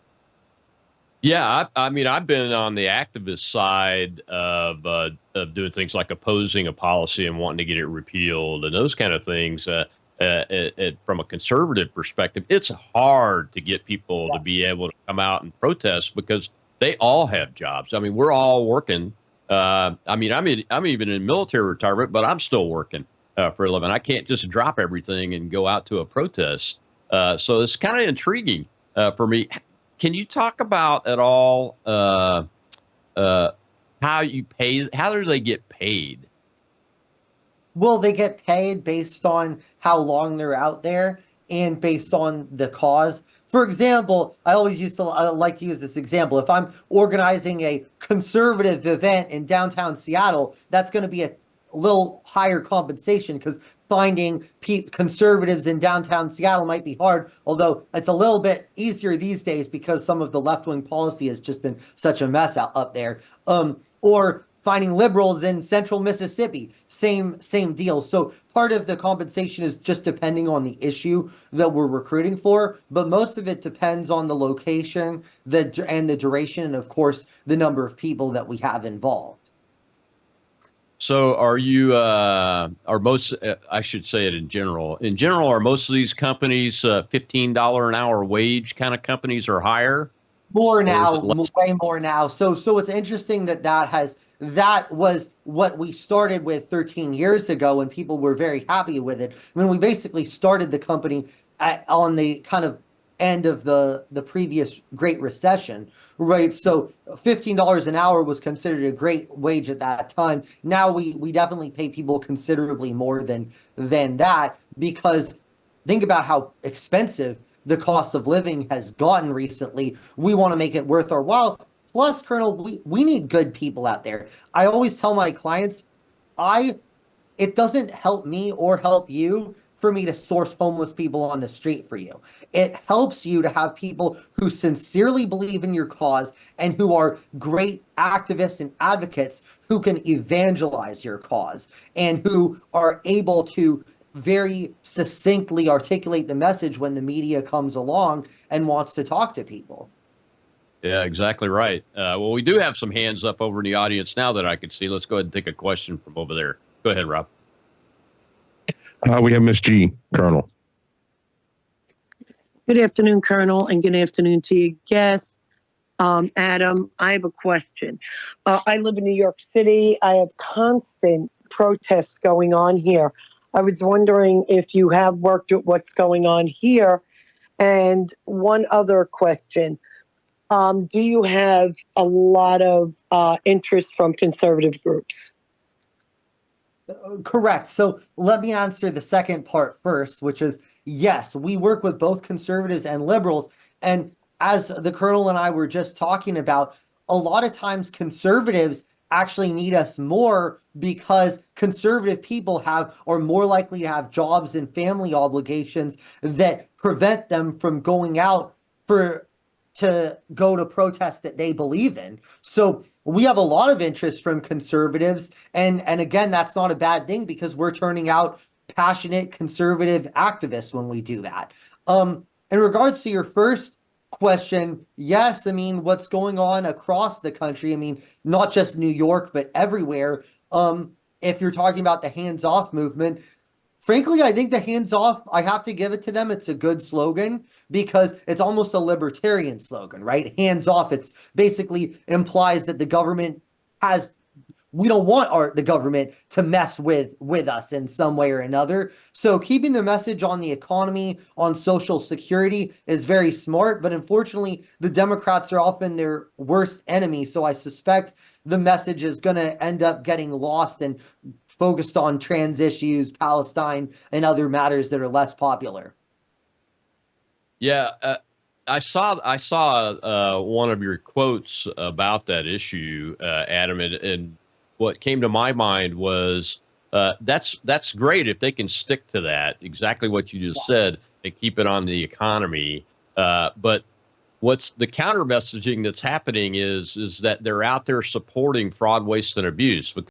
Yeah, I mean, I've been on the activist side of doing things like opposing a policy and wanting to get it repealed and those kind of things. From a conservative perspective, it's hard to get people to be able to come out and protest because they all have jobs. I mean, we're all working. I mean, I'm even in military retirement, but I'm still working for a living. I can't just drop everything and go out to a protest. So it's kind of intriguing for me. Can you talk about at all how you pay? How do they get paid? Well, they get paid based on how long they're out there and based on the cause. For example, I always like to use this example. If I'm organizing a conservative event in downtown Seattle, that's going to be a little higher compensation because finding conservatives in downtown Seattle might be hard, although it's a little bit easier these days because some of the left-wing policy has just been such a mess up there. Or finding liberals in central Mississippi, same deal. So part of the compensation is just depending on the issue that we're recruiting for, but most of it depends on the location and the duration, and of course, the number of people that we have involved. So are you, are most, I should say it in general, are most of these companies $15 an hour wage kind of companies or higher? More now, way more now. So it's interesting that was what we started with 13 years ago, and people were very happy with it. I mean, we basically started the company on the kind of end of the previous Great Recession, right? So $15 an hour was considered a great wage at that time. Now we definitely pay people considerably more than that, because think about how expensive the cost of living has gotten recently. We want to make it worth our while. Plus, Colonel, we need good people out there. I always tell my clients, it doesn't help me or help you for me to source homeless people on the street for you. It helps you to have people who sincerely believe in your cause and who are great activists and advocates who can evangelize your cause and who are able to very succinctly articulate the message when the media comes along and wants to talk to people. Yeah, exactly right. Well, we do have some hands up over in the audience now that I can see. Let's go ahead and take a question from over there. Go ahead, Rob. We have Miss G, Colonel. Good afternoon, Colonel, and good afternoon to your guest. Adam, I have a question. I live in New York City. I have constant protests going on here. I was wondering if you have worked at what's going on here. And one other question. do you have a lot of interest from conservative groups? Correct. So let me answer the second part first, which is yes, we work with both conservatives and liberals. And as the Colonel and I were just talking about, a lot of times conservatives actually need us more because conservative people are more likely to have jobs and family obligations that prevent them from going out to go to protests that they believe in. So we have a lot of interest from conservatives. And again, that's not a bad thing because we're turning out passionate conservative activists when we do that. In regards to your first question, yes, I mean, what's going on across the country, I mean, not just New York, but everywhere. If you're talking about the hands-off movement, frankly, I think the hands-off, I have to give it to them. It's a good slogan because it's almost a libertarian slogan, right? Hands-off, it's basically implies that the government we don't want the government to mess with us in some way or another. So keeping the message on the economy, on Social Security is very smart, but unfortunately, the Democrats are often their worst enemy. So I suspect the message is going to end up getting lost and focused on trans issues, Palestine, and other matters that are less popular. Yeah, I saw one of your quotes about that issue, Adam, and what came to my mind was that's great if they can stick to that, exactly what you just said, and keep it on the economy. But what's the counter messaging that's happening is that they're out there supporting fraud, waste, and abuse.